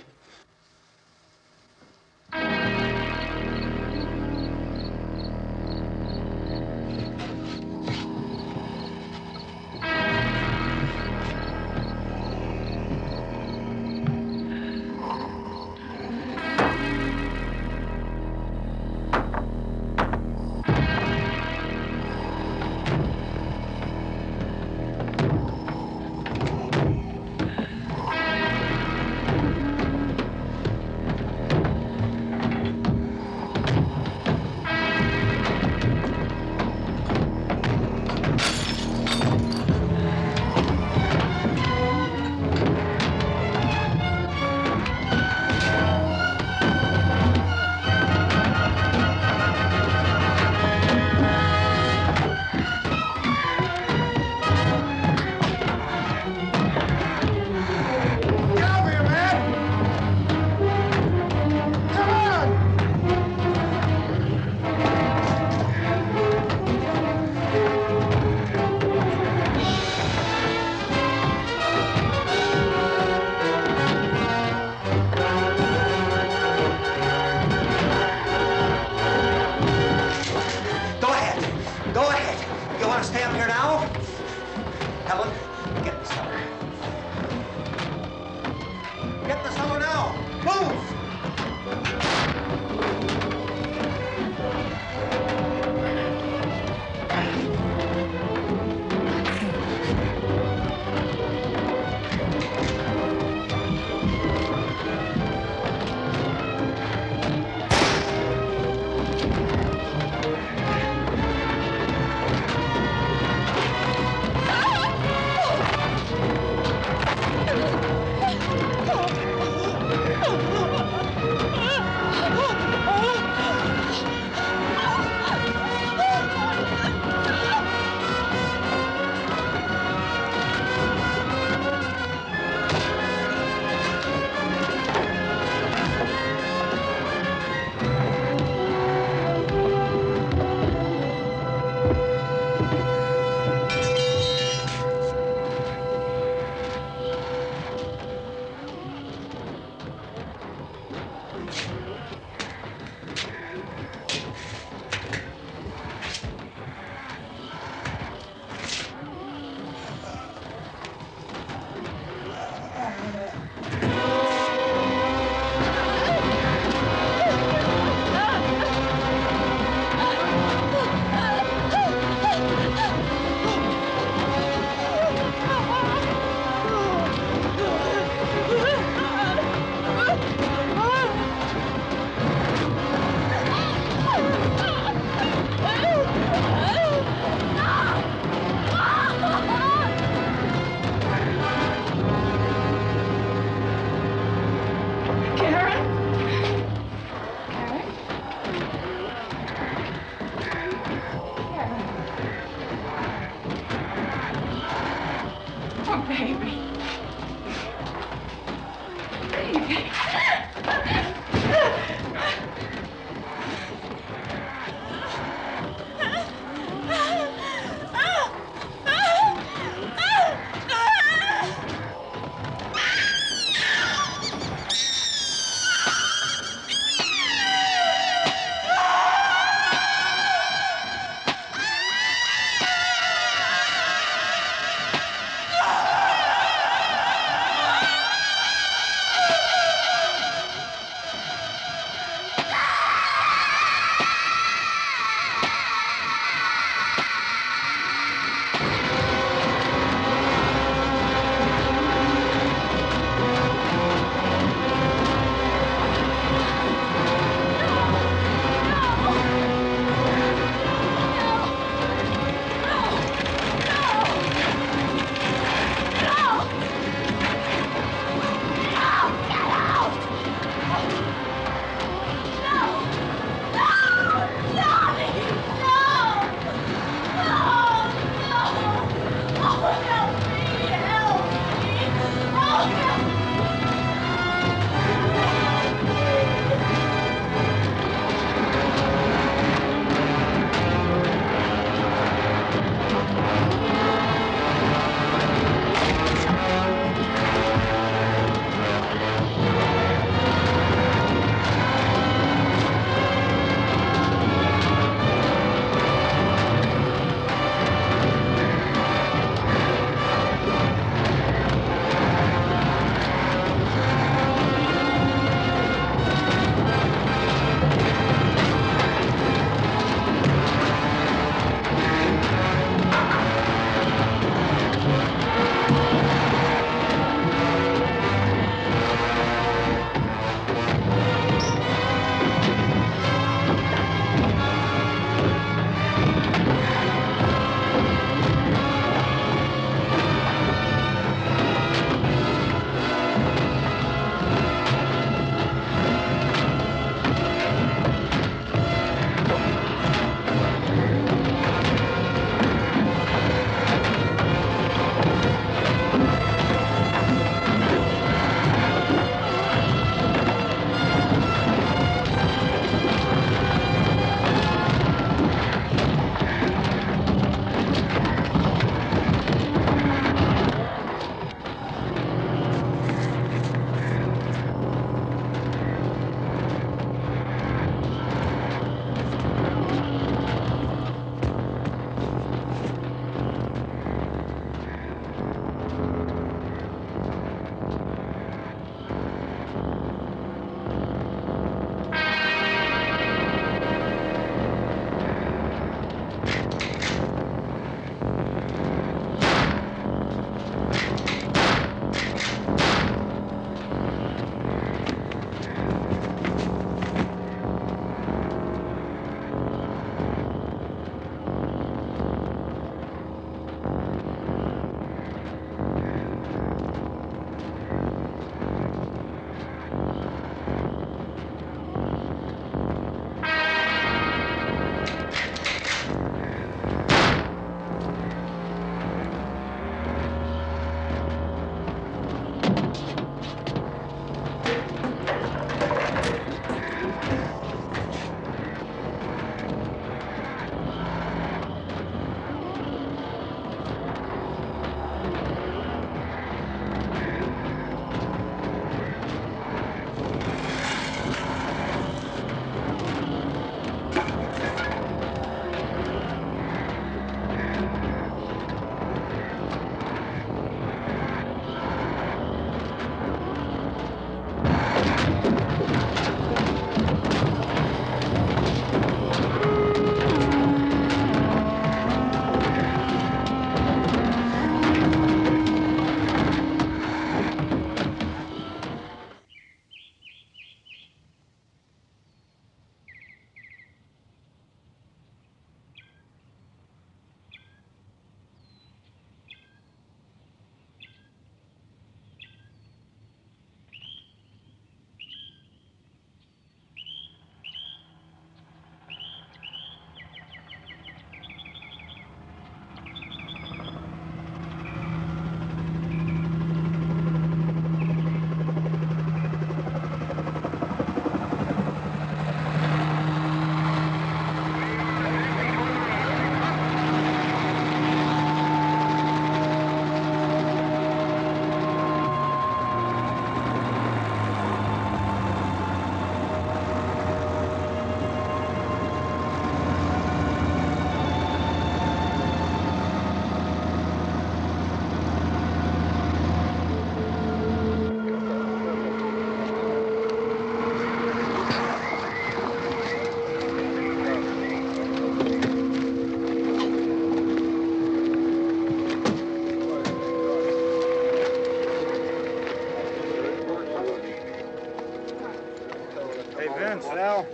Vince, Al,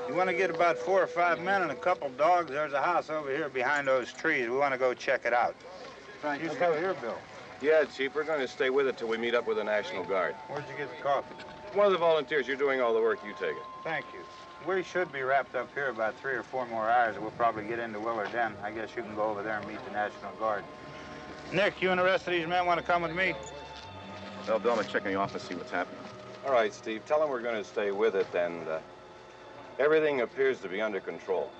you want to get about 4 or 5 men and a couple dogs? There's a house over here behind those trees. We want to go check it out. You stay here, Bill. Yeah, Chief, we're going to stay with it till we meet up with the National Guard. Where'd you get the coffee? One of the volunteers. You're doing all the work. You take it. Thank you. We should be wrapped up here about 3 or 4 more hours. We'll probably get into Willard then. I guess you can go over there and meet the National Guard. Nick, you and the rest of these men want to come with me? Well, Bill, I'm gonna check in the office, see what's happening. All right, Steve. Tell them we're going to stay with it, and everything appears to be under control.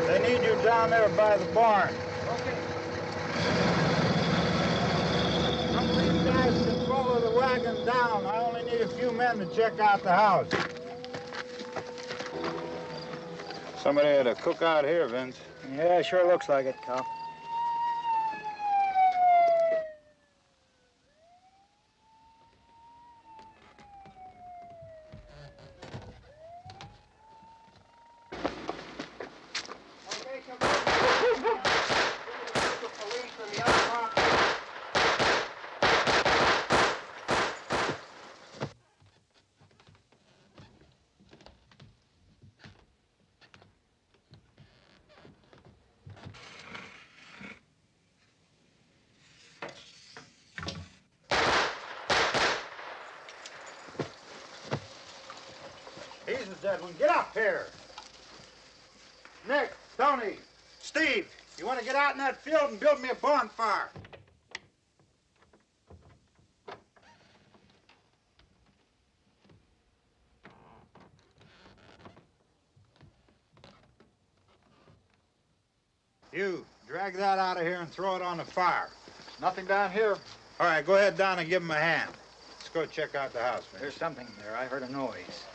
They need you down there by the barn. Some of these guys can follow the wagon down. I only need a few men to check out the house. Somebody had a cookout here, Vince. Yeah, sure looks like it, Cop. He's the dead one. Get up here. Nick, Tony, Steve, you want to get out in that field and build me a bonfire? You, drag that out of here and throw it on the fire. Nothing down here. All right, go ahead down and give him a hand. Let's go check out the house, man. There's something there. I heard a noise.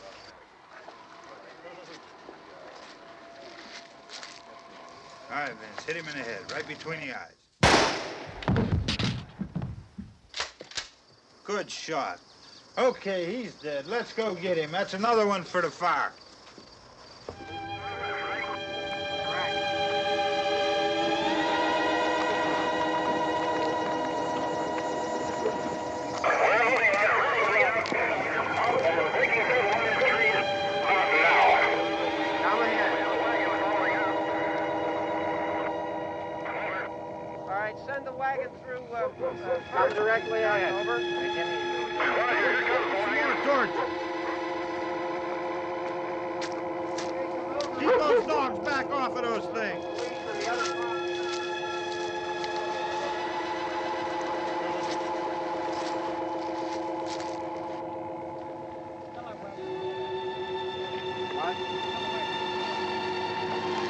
All right, Vince, hit him in the head, right between the eyes. Good shot. Okay, he's dead. Let's go get him. That's another one for the fire. Send the wagon through directly out. Over. More torch. Keep those dogs back off of those things.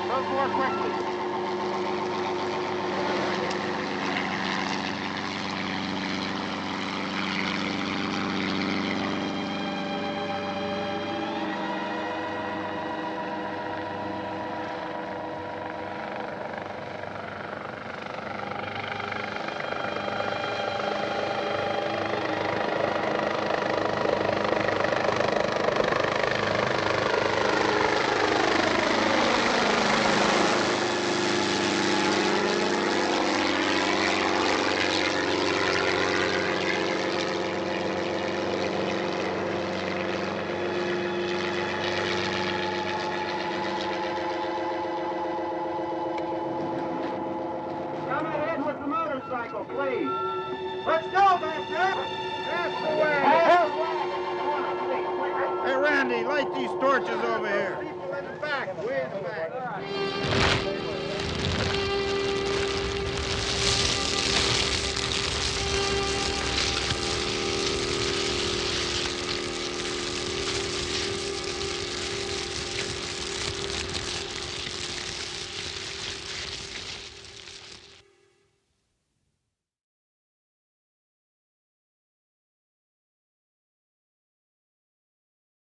Move more quickly. Please. Let's go back there. That's the way. Hey, Randy, light these torches over here. People in the back, way in the back.